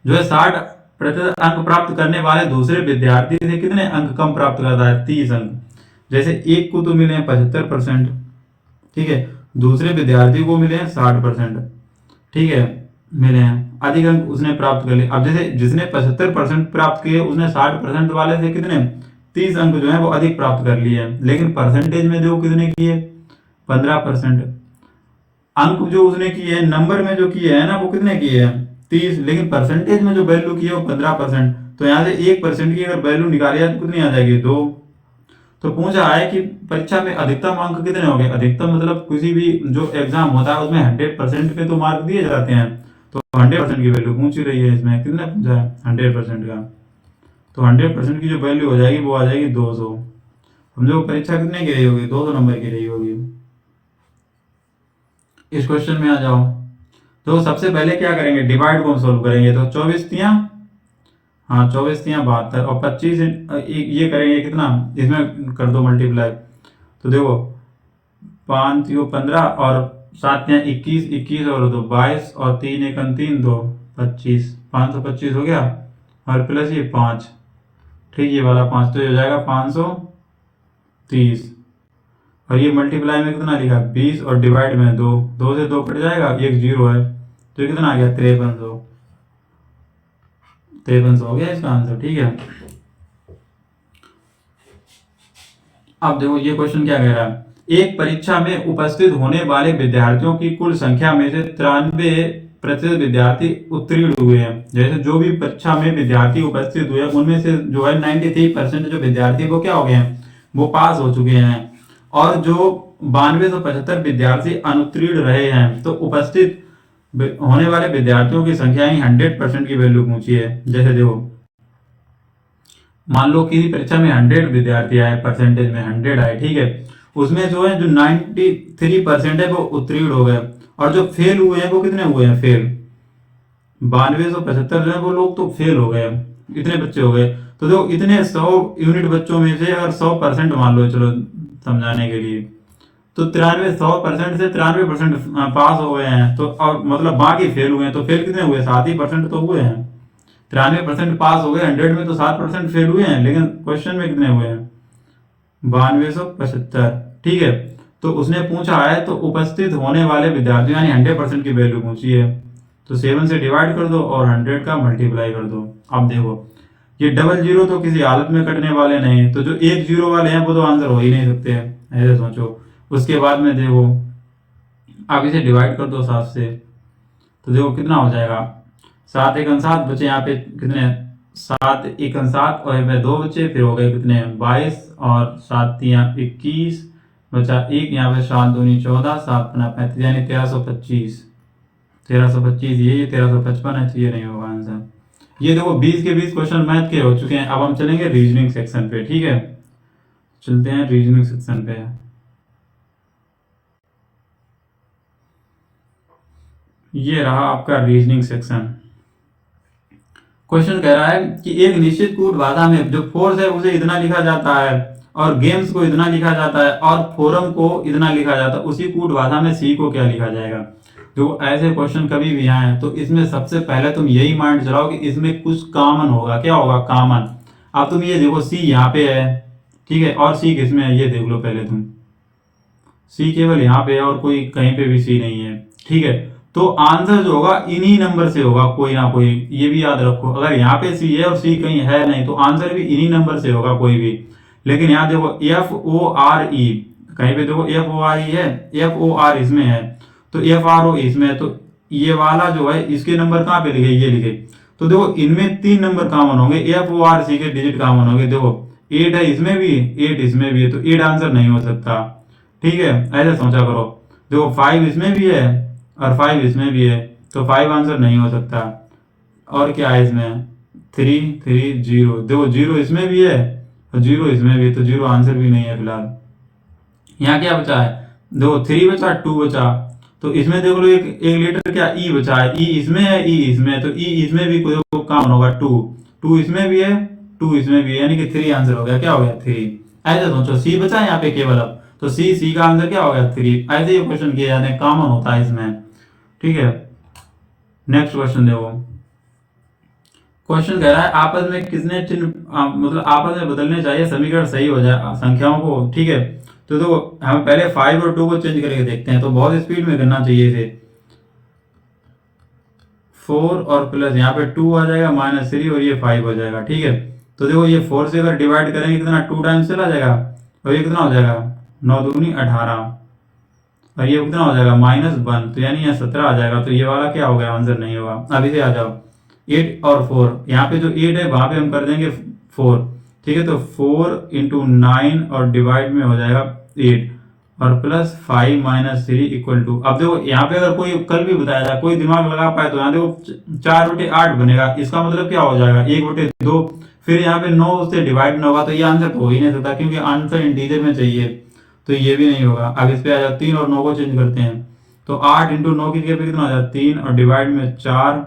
A: जो है 60% अंक प्राप्त करने वाले दूसरे विद्यार्थी से कितने अंक कम प्राप्त करता है, 30 अंक। जैसे एक को तो मिले हैं 75%, ठीक है, दूसरे विद्यार्थी को मिले हैं 60%, ठीक है, मिले हैं, अधिक अंक उसने प्राप्त कर लिए। अब जैसे जिसने 75% प्राप्त किए उसने 60% वाले से कितने 30 अंक जो है वो अधिक प्राप्त कर लिए, लेकिन परसेंटेज में जो कितने किए, 15%। अंक जो उसने किए हैं नंबर में जो किए हैं ना वो कितने किए हैं, 30, लेकिन परसेंटेज में जो वैल्यू की है वो 15%। तो यहाँ से 1% की अगर वैल्यू निकाली जाए तो कितनी आ जाएगी, 2। तो पूछा है कि परीक्षा में अधिकतम अंक कितने हो गए, अधिकतम मतलब किसी भी जो एग्जाम होता है उसमें 100% पे तो मार्क दिए जाते हैं, तो 100% की वैल्यू पूछ ही रही है, इसमें कितने पूछा है 100% का, तो 100% की जो वैल्यू हो जाएगी वो आ जाएगी 200। समझो परीक्षा कितने की रही होगी, 200 नंबर की रही होगी। इस क्वेश्चन में आ जाओ, तो सबसे पहले क्या करेंगे, डिवाइड को सोल्व करेंगे। तो 24 तियां, हाँ 24 तियां 72 और 25 ये करेंगे कितना, इसमें कर दो मल्टीप्लाई। तो देखो 5 तियो 15 और 7 तियां 21, 21 और 2 22 और 3 1 3 2 25, 525 हो गया और प्लस ये 5, ठीक, ये वाला 5 तो ये हो जाएगा 530, और ये मल्टीप्लाई में कितना लिखा 20 और डिवाइड में 2, 2 से 2 कट जाएगा, एक जीरो है, तो ये कितना आ गया 5300, 5300 हो गया इसका आंसर। ठीक है। अब देखो ये क्वेश्चन क्या कह रहा है, एक परीक्षा में उपस्थित होने वाले विद्यार्थियों की कुल संख्या में से 93% विद्यार्थी उत्तीर्ण हुए हैं। जैसे जो भी परीक्षा में विद्यार्थी उपस्थित हुए उनमें से जो है 93% जो विद्यार्थी वो क्या हो गए हैं, वो पास हो चुके हैं, और जो 9275 विद्यार्थी अनुत्तीर्ण रहे हैं। तो उपस्थित होने वाले विद्यार्थियों की संख्या ही 100% की वैल्यू पूछी है। जैसे देखो मान लो किसी परीक्षा में 100 विद्यार्थी आए, परसेंटेज में 100 आए, ठीक है, उसमें जो है जो 93% है वो उत्तीर्ण हो गए, और जो फेल हुए हैं वो कितने हुए हैं, फेल 9275 जो है वो लोग तो फेल हो गए, इतने बच्चे हो गए। तो देखो इतने 100 यूनिट बच्चों में से अगर 100% मान लो, चलो समझाने के लिए, तो 100% से 93% पास हो गए हैं, तो और मतलब बाकी फेल हुए हैं, तो फेल कितने हुए, 7% तो हुए हैं। 93% पास हो गए 100 में, तो 7% फेल हुए हैं, लेकिन क्वेश्चन में कितने हुए हैं, 9275। ठीक है, तो उसने पूछा है तो उपस्थित होने वाले विद्यार्थियों यानी 100% की वैल्यू पूछी है, तो 7 से डिवाइड कर दो और 100 का मल्टीप्लाई कर दो। अब देखो ये डबल जीरो तो किसी हालत में कटने वाले नहीं, तो जो एक जीरो वाले हैं वो तो आंसर हो ही नहीं सकते हैं, ऐसे सोचो। उसके बाद में देखो आप इसे डिवाइड कर दो 7 से, तो देखो कितना हो जाएगा, 7 एकम 7 बचे यहाँ पे कितने, 7 एकम 7 और यहाँ पे 2 बचे, फिर हो गए कितने 22 और 7 तिया 21 बचा 1, यहाँ पे 7 दूनी 14 7 पना 35 यानी 1325। 1325 ये 1355 है, तो ये नहीं होगा आंसर। ये देखो 20 के 20 क्वेश्चन मैथ के हो चुके हैं। अब हम चलेंगे रीजनिंग सेक्शन पे, ठीक है, चलते हैं रीजनिंग सेक्शन पे। ये रहा आपका रीजनिंग सेक्शन। क्वेश्चन कह रहा है कि एक निश्चित कूट भाषा में जो फोर्स है उसे इतना लिखा जाता है और गेम्स को इतना लिखा जाता है और फोरम को इतना लिखा जाता है, उसी कूट भाषा में सी को क्या लिखा जाएगा। जो ऐसे क्वेश्चन कभी भी आए तो इसमें सबसे पहले तुम यही माइंड चलाओ कि इसमें कुछ कॉमन होगा। क्या होगा कॉमन? अब तुम ये देखो सी यहाँ पे है, ठीक है, और सी किसमें है ये देख लो पहले तुम। सी केवल यहाँ पे है और कोई कहीं पे भी सी नहीं है, ठीक है। तो आंसर जो होगा इन्हीं नंबर से होगा कोई ना कोई, ये भी याद रखो। अगर यहाँ पे सी है और सी कहीं है नहीं तो आंसर भी इन्हीं नंबर से होगा कोई भी। लेकिन यहाँ देखो एफ ओ आर ई, कहीं पे देखो एफ ओ आर ई है, एफ ओ आर इसमें है, तो एफ आर ओ इसमें है, तो ये वाला जो है इसके नंबर कहाँ पे लिखे, ये लिखे। तो देखो इनमें 3 नंबर कॉमन होंगे, एफ ओ आर सी के डिजिट कॉमन होंगे। देखो 8 है इसमें भी, 8 इसमें भी है, तो 8 आंसर नहीं हो सकता, ठीक है, ऐसे सोचा करो। देखो 5 इसमें भी है और 5 इसमें भी है, तो 5 आंसर नहीं हो सकता। और क्या है इसमें 3 3 0, देखो 0 इसमें भी है और 0 इसमें भी है, तो 0 आंसर भी नहीं है फिलहाल। यहाँ क्या बचा है, देखो 3 बचा 2 बचा, तो इसमें देख लो एक लेटर क्या ई बचा है, ई इसमें है ई इसमें है, तो ई इसमें भी कोई काम होगा 2, 2 इसमें भी है 2 इसमें भी है, यानी कि 3 आंसर हो गया। क्या हो गया 3, ऐसे सोचो। सी बचा है यहाँ पे केवल अब, तो सी का आंसर क्या हो गया 3। ऐसे ये क्वेश्चन किए जाते हैं, कॉमन होता है इसमें, ठीक है। नेक्स्ट क्वेश्चन देखो। क्वेश्चन कह रहा है आपस में किसने चिन्ह मतलब आपस में बदलने चाहिए समीकरण सही हो जाए संख्याओं को, ठीक है। तो देखो हम पहले 5 और 2 को चेंज करके देखते हैं, तो बहुत स्पीड में करना चाहिए इसे। 4 और प्लस यहाँ पे 2 आ जाएगा -3 और ये 5 हो जाएगा, ठीक है। तो देखो ये 4 से अगर डिवाइड करेंगे कितना 2 टाइम्स चला जाएगा और ये कितना हो जाएगा 9 दूनी 18 और ये कितना हो जाएगा -1, तो यानी यहाँ 17 आ जाएगा। तो ये वाला क्या हो गया आंसर नहीं होगा। अब इसे आ जाओ 8 और 4, यहाँ पे जो 8 है वहां पे हम कर देंगे 4, ठीक है। तो 4 इंटू 9 और डिवाइड में हो जाएगा 8 और प्लस 5 -3 इक्वल टू। अब देखो यहाँ पे अगर कोई कल भी बताया जाए, कोई दिमाग लगा पाए तो यहाँ देखो 4/8 बनेगा, इसका मतलब क्या हो जाएगा 1/2, फिर यहाँ पे 9 उससे डिवाइड ना होगा, तो ये आंसर हो ही नहीं सकता क्योंकि आंसर इंटीजर में चाहिए, तो ये भी नहीं होगा। अब इस पे आ जाओ 3 और 9 को चेंज करते हैं, तो 8 इंटू 9 की जगह पे कितना हो जाएगा 3 और डिवाइड में 4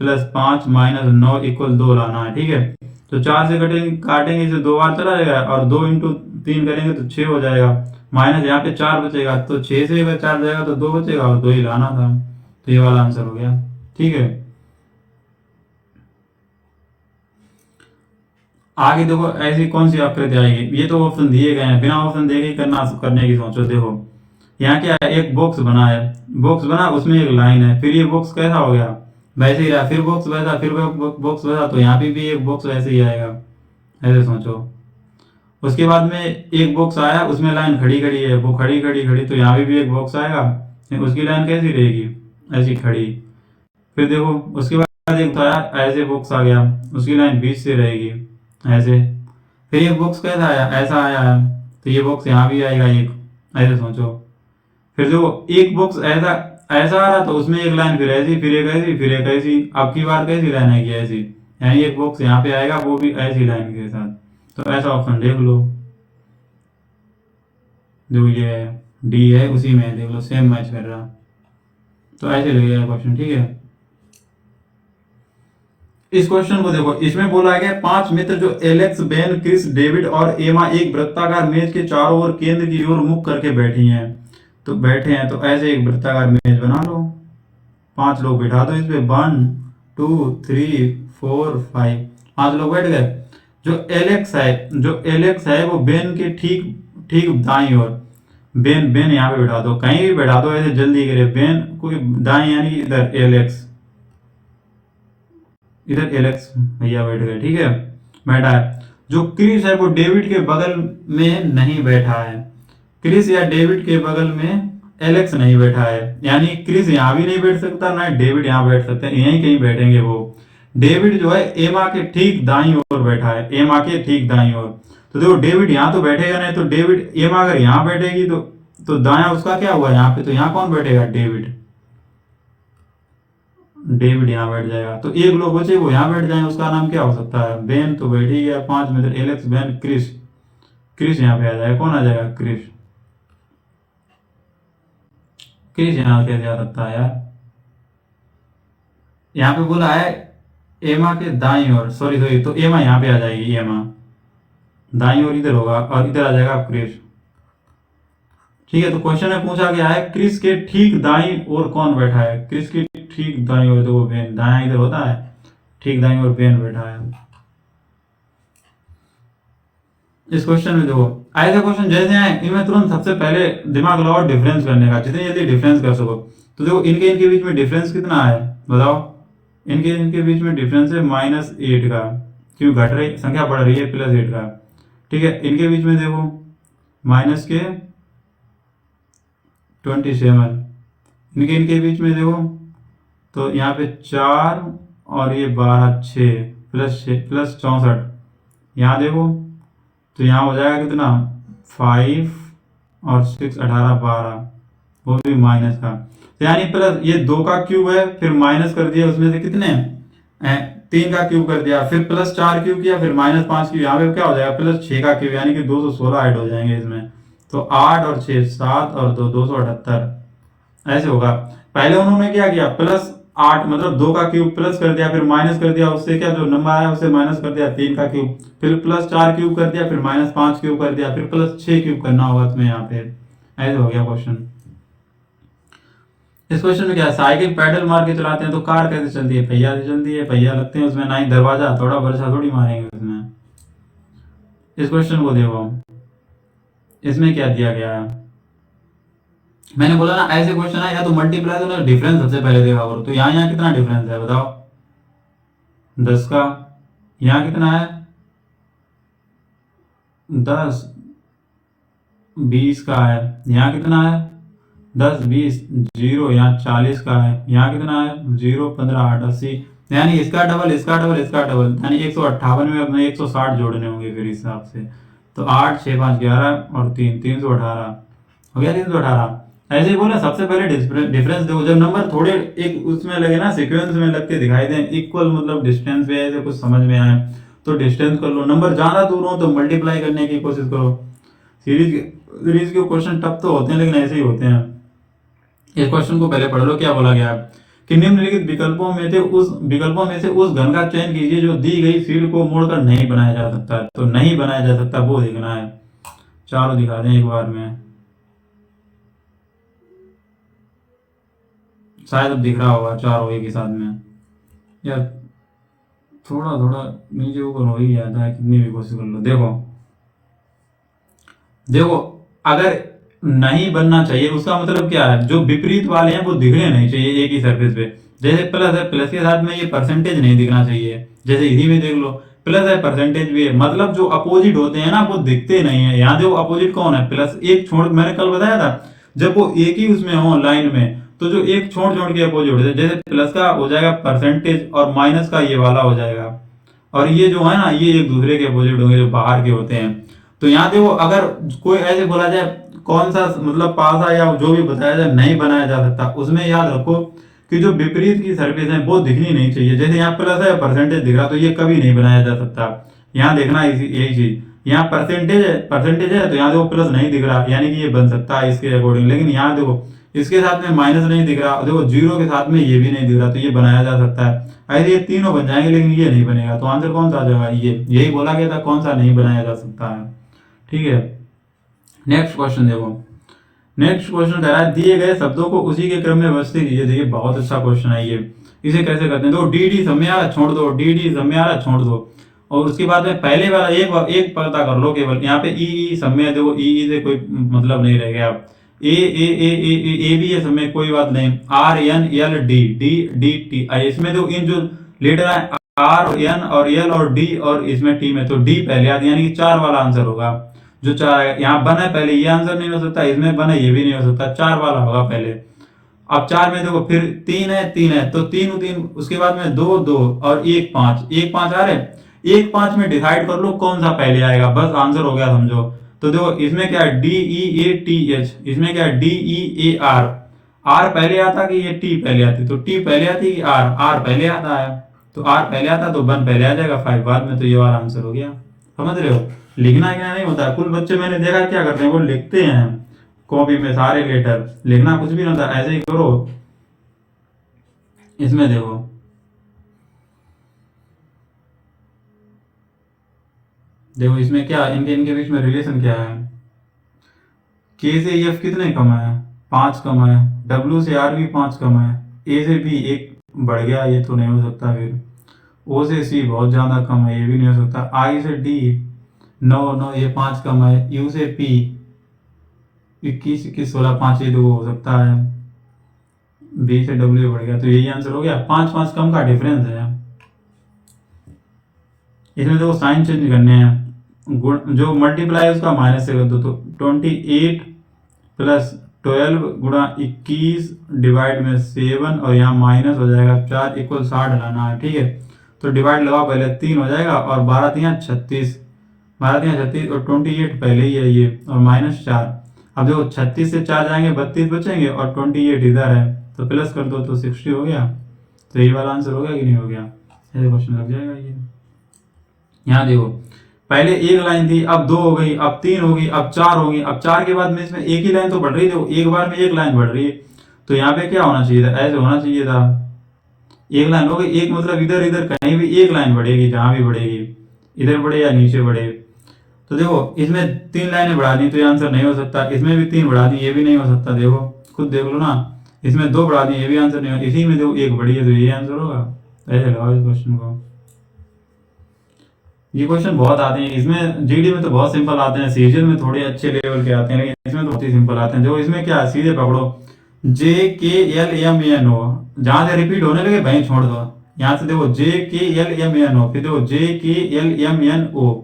A: प्लस 5 -9 इक्वल 2 लाना है, ठीक है। तो 4 से काटेंगे इसे 2 बार चला जाएगा और 2 इंटू 3 करेंगे तो 6 हो जाएगा, माइनस यहाँ पे 4 बचेगा, तो 6 से अगर 4 जाएगा तो 2 बचेगा और 2 ही लाना था, तो ये वाला आंसर हो गया, ठीक है। आगे देखो ऐसी कौन सी आकृति आएगी, ये तो ऑप्शन दिए गए हैं, बिना ऑप्शन देखे ही करने की सोचो। देखो यहाँ क्या है, एक बॉक्स बना है, बॉक्स बना उसमें एक लाइन है, फिर ये बॉक्स कैसा हो गया वैसे ही रहा, फिर बॉक्स वैसा, फिर बॉक्स वैसा, तो यहाँ पे भी एक बॉक्स वैसे ही आएगा, ऐसे सोचो। उसके बाद में एक बॉक्स आया उसमें लाइन खड़ी खड़ी है, वो खड़ी खड़ी खड़ी, तो यहाँ पे भी एक बॉक्स आएगा, उसकी लाइन कैसी रहेगी ऐसी खड़ी। फिर देखो उसके बाद एक तो आया ऐसे बॉक्स आ गया, उसकी लाइन बीच से रहेगी ऐसे। फिर एक बॉक्स कैसा आया ऐसा आया है, तो ये बॉक्स यहाँ भी आएगा एक, ऐसे सोचो। फिर जो एक बॉक्स ऐसा ऐसा आ रहा तो उसमें एक लाइन फिर ऐसी, फिर एक ऐसी, फिर एक ऐसी, अब की बार कैसी लाइन आएगी ऐसी, यानी एक बॉक्स यहाँ पे आएगा वो भी ऐसी लाइन के साथ, तो ऐसा ऑप्शन देख लो। जो ये डी है उसी में देख लो सेम मैच कर रहा, तो ऐसे लगेगा क्वेश्चन, ठीक है। इस क्वेश्चन को देखो, इसमें बोला गया 5 मित्र जो एलेक्स, बेन, क्रिस, डेविड और एमा एक वृत्ताकार मेज के चारों ओर केंद्र की ओर मुख करके बैठी हैं, तो बैठे हैं, तो ऐसे एक वृत्ताकार मेज बना लो, 5 लोग बैठा दो इस पे, 1 2 3 4 5, 5 लोग बैठ गए। जो एलेक्स है वो बेन के ठीक ठीक दाई ओर, बेन बेन यहाँ पे बैठा दो, कहीं भी बैठा दो ऐसे जल्दी करे, बेन को दाई यानी कि इधर एलेक्स, इधर एलेक्स भैया बैठ गए, ठीक है। बैठा है। जो क्रिस है वो डेविड के बगल में नहीं बैठा है। क्रिस या डेविड के बगल में एलेक्स नहीं बैठा है, यानी क्रिस यहाँ भी नहीं बैठ सकता, ना डेविड यहाँ बैठ सकते हैं, यहीं कहीं बैठेंगे वो। डेविड जो है एमा के ठीक दाईं ओर बैठा है, एमा के ठीक दाईं ओर। तो देखो डेविड यहाँ तो बैठेगा नहीं, तो डेविड एमा अगर यहाँ बैठेगी तो दाया उसका क्या हुआ यहाँ पे, तो यहाँ कौन बैठेगा, डेविड। डेविड यहाँ बैठ जाएगा, तो एक लोग बचे वो यहाँ बैठ जाएंगे, उसका नाम क्या हो सकता है, बेन तो बैठ ही गया, 5 में से एलेक्स, बेन, क्रिस। क्रिस यहाँ पे आ जाएगा, कौन आ जाएगा, क्रिस। क्रिस यहाँ कैसे आ सकता है यार, यहाँ पे बोला है एमा के दाईं ओर, सॉरी सॉरी, तो एमा यहाँ पे आ जाएगी, एमा दाईं ओर इधर होगा और इधर आ जाएगा क्रिस। ठीक है, तो क्वेश्चन में पूछा गया है क्रिस के ठीक दाईं ओर कौन बैठा है, क्रिस की ठीक दाईं ओर, तो वो बेन, दाया इधर होता है, ठीक दाईं ओर बेन बैठा है। इस क्वेश्चन में देखो ऐसे क्वेश्चन जैसे आए इनमें तुरंत सबसे पहले दिमाग लगाओ डिफरेंस करने का, जितनी जल्दी डिफरेंस कर सको। तो देखो इनके इनके बीच में डिफरेंस कितना है बताओ, इनके इनके बीच में डिफरेंस है -8 का, क्यों घट रही संख्या बढ़ रही है, +8 का। ठीक है, इनके बीच में देखो माइनस के 27, इनके इनके बीच में देखो तो यहाँ पे 4 और ये 12, 6 प्लस 64, यहाँ देखो तो यहाँ हो जाएगा कितना 5 और 6 18 12, वो भी माइनस का, तो यानी प्लस ये 2 का क्यूब है, फिर माइनस कर दिया उसमें से कितने 3 का क्यूब कर दिया, फिर +4 क्यूब किया, फिर -5 क्यूब, यहाँ पे क्या हो जाएगा +6 का क्यूब, यानी कि 216 ऐड हो जाएंगे इसमें। तो 8 और 6 7 और 2 278 ऐसे होगा। पहले उन्होंने क्या किया +8 मतलब 2 का क्यूब प्लस कर दिया, फिर माइनस कर दिया, उससे क्या जो नंबर आया उससे माइनस कर दिया 3 का क्यूब, फिर +4 क्यूब कर दिया, फिर -5 क्यूब कर दिया, फिर +6 क्यूब करना होगा तुम्हें यहाँ पे। ऐसे हो गया क्वेश्चन। इस क्वेश्चन में क्या है, साइकिल पैडल मार के चलाते हैं तो कार कैसे चलती है, पहिया से चलती है, पहिया लगते हैं उसमें, ना ही दरवाजा, थोड़ा बरसा थोड़ी मारेंगे उसमें। इस क्वेश्चन को देखो, इसमें क्या दिया गया है, मैंने बोला ना ऐसे क्वेश्चन है या तो मल्टीप्लाई तो डिफरेंस सबसे पहले देखा करो। तो यहाँ कितना डिफरेंस है बताओ, 10 का, यहाँ कितना है 10 20 का है, यहाँ कितना है 10 20 0, यहाँ 40 का है, यहाँ कितना है 0 15 8 80, यानी इसका डबल इसका डबल इसका डबल, यानी 158 में अपने 160 जोड़ने होंगे फिर हिसाब से। तो 8 6 5 11 और 3 318 हो गया, 318। ऐसे ही बोला सबसे पहले डिफरेंस देखो, जब नंबर थोड़े एक उसमें लगे ना सीक्वेंस में लग के दिखाई दें इक्वल, मतलब डिस्टेंस पे ऐसे कुछ समझ में आए तो डिस्टेंस कर लो, नंबर ज्यादा दूर हो तो मल्टीप्लाई करने की कोशिश करो। सीरीज के क्वेश्चन टफ तो होते हैं लेकिन ऐसे ही होते हैं। इस क्वेश्चन को पहले पढ़ लो, क्या बोला गया है कि निम्नलिखित विकल्पों में से उस घन का चयन कीजिए जो दी गई फील्ड को मोड़कर नहीं बनाया जा सकता। तो नहीं बनाया जा सकता वो देखना है, चारों दिखा दें एक बार में, शायद अब दिख रहा होगा चारों एक ही साथ में, यार थोड़ा थोड़ा नीचे ऊपर हो ही जाता है कितनी भी कोशिश कर लो। देखो देखो अगर नहीं बनना चाहिए उसका मतलब क्या है, जो विपरीत वाले हैं वो दिखने नहीं चाहिए एक ही सरफेस पे। जैसे प्लस है, प्लस के साथ में ये परसेंटेज नहीं दिखना चाहिए, जैसे इसी में देख लो प्लस है परसेंटेज भी है, मतलब जो अपोजिट होते हैं ना वो दिखते नहीं है। यहाँ देखो अपोजिट कौन है, प्लस एक छोड़, मैंने कल बताया था जब वो एक ही उसमें हो लाइन में तो जो एक छोड़ छोड़ के अपोजिट होते हैं, जैसे प्लस का हो जाएगा परसेंटेज और माइनस का ये वाला हो जाएगा, और ये जो है ना ये एक दूसरे के अपोजिट होंगे जो बाहर के होते हैं। तो यहाँ देखो अगर कोई ऐसे बोला जाए कौन सा मतलब पासा या जो भी बताया जाए नहीं बनाया जा सकता, उसमें याद रखो कि जो विपरीत की सरफेस है वो दिखनी नहीं चाहिए। जैसे यहाँ प्लस है परसेंटेज दिख रहा तो ये कभी नहीं बनाया जा सकता, यहाँ देखना यही चीज। यहाँ परसेंटेज है तो यहाँ देखो प्लस नहीं दिख रहा, यानी कि ये बन सकता है इसके अकॉर्डिंग, लेकिन यहाँ देखो इसके साथ में माइनस नहीं दिख रहा, देखो जीरो के साथ में ये भी नहीं दिख रहा, तो ये बनाया जा सकता है। ऐसे ये तीनों बन जाएंगे लेकिन ये नहीं बनेगा, तो आंसर कौन सा आ जाएगा, ये यही बोला गया था कौन सा नहीं बनाया जा सकता है। ठीक है, नेक्स्ट क्वेश्चन देखो, नेक्स्ट क्वेश्चन कह रहा है दिए गए शब्दों को उसी के क्रम में व्यवस्थित कीजिए। देखिए बहुत अच्छा क्वेश्चन है ये, इसे कैसे करते हैं, तो डी डी समय आ रहा छोड़ दो, डी डी समय आ रहा छोड़ दो, और उसके बाद में पहले वाला एक पता कर लो केवल, यहाँ पे ई समय देखो ई से कोई मतलब नहीं रह गया, ए भी है समय कोई बात नहीं, R N L D D D T, इसमें देखो इन जो लेटर आए आर एन और एल और डी और इसमें टी में, तो डी पहले आती, यानी कि 4 वाला आंसर होगा जो 4 आएगा। यहाँ बन है पहले, ये आंसर नहीं हो सकता, इसमें बन है ये भी नहीं हो सकता, 4 वाला होगा पहले। अब 4 में देखो फिर 3 है तो 3 उसके बाद में 2 और 1 5 आ रहे, 1 5 में डिसाइड कर लो कौन सा पहले आएगा, बस आंसर हो गया समझो। तो देखो इसमें क्या है, D E A T H, इसमें क्या है D E A R, R पहले आता कि ये टी पहले आती, तो टी पहले आती कि आर पहले आता है, तो आर पहले आता तो वन पहले आ जाएगा, 5 बाद में, तो ये वाला आंसर हो गया। समझ रहे हो, लिखना क्या नहीं होता, कुछ बच्चे मैंने देखा क्या करते हैं, वो लिखते हैं कॉपी में सारे लेटर, लिखना कुछ भी नहीं होता, ऐसे ही करो। इसमें देखो इसमें क्या इनके बीच में रिलेशन क्या है, के से एफ कितने कम है, 5 कम है, डब्ल्यू से आर भी 5 कम है, ए से बी 1 बढ़ गया, ये तो नहीं हो सकता, फिर ओ से सी बहुत ज्यादा कम है, ये भी नहीं हो सकता, आई से डी 9 ये 5 कम है, यू से पी 21 16 5 ये तो हो सकता है, बी से डब्ल्यू बढ़ गया, तो यही आंसर हो गया, 5 कम का डिफरेंस है। इसमें देखो साइन चेंज करने हैं, जो मल्टीप्लाई है उसका माइनस से कर दो, तो 28 प्लस 12 गुणा 21 डिवाइड में 7 और यहाँ माइनस हो जाएगा 4 इक्वल 60 लाना है, ठीक है। तो डिवाइड लगाओ, पहले 3 हो जाएगा और 12 3 36, 12 3 36 और 28 पहले ही है ये, और माइनस 4। अब देखो 36 से 4 जाएंगे 32 बचेंगे और 28 इधर है, तो प्लस कर दो तो 60 हो गया। तो ये वाला आंसर हो गया कि नहीं हो गया, ऐसे क्वेश्चन लग जाएगा ये। यहाँ देखो पहले एक लाइन थी, अब 2 हो गई, अब 3 होगी, अब 4 होगी, अब 4 के बाद में इसमें एक ही लाइन तो बढ़ रही है, देखो एक बार में एक लाइन बढ़ रही है, तो यहाँ पे क्या होना चाहिए था, ऐसे होना चाहिए था, एक लाइन हो गई, एक मतलब इधर इधर कहीं भी एक लाइन बढ़ेगी, जहां भी बढ़ेगी, इधर बढ़े या नीचे बढ़े। तो देखो इसमें 3 लाइनें बढ़ा दी तो ये आंसर नहीं हो सकता, इसमें भी 3 बढ़ा दी, ये भी नहीं हो सकता, देखो खुद देख लो ना, इसमें 2 बढ़ा दी, ये भी आंसर नहीं हो, इसी में देखो 1 बढ़ी है तो ये आंसर होगा। ऐसे लगाओ इस क्वेश्चन को, ये क्वेश्चन बहुत आते हैं, इसमें जीडी में तो बहुत सिंपल आते हैं, सीजीएल में थोड़े अच्छे लेवल के आते हैं, लेकिन इसमें तो बहुत ही सिंपल आते हैं। देखो इसमें क्या सीधे पकड़ो, जे के एल एम एन ओ, जहां से रिपीट होने लगे वहीं छोड़ दो, यहाँ से देखो जे के एल एम एन ओ, फिर देखो जे के एल एम एन ओ,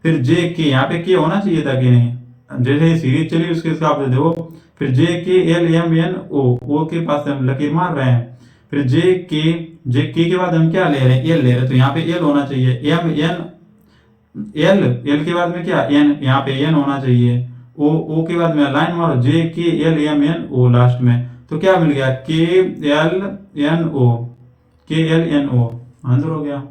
A: फिर जे के, यहाँ पे के होना चाहिए था कि नहीं, जैसे सीरीज चली उसके हिसाब से देखो, फिर जे के एल एम एन ओ के पास हम लकीर मार रहे हैं, फिर जे के बाद हम क्या ले रहे हैं, एल ले रहे हैं, तो यहाँ पे एल होना चाहिए, एम एन एल के बाद में क्या एन, यहाँ पे एन होना चाहिए, ओ के बाद में लाइन मारो, J K L M N O last में, तो क्या मिल गया, के एल एन ओ आंसर हो गया।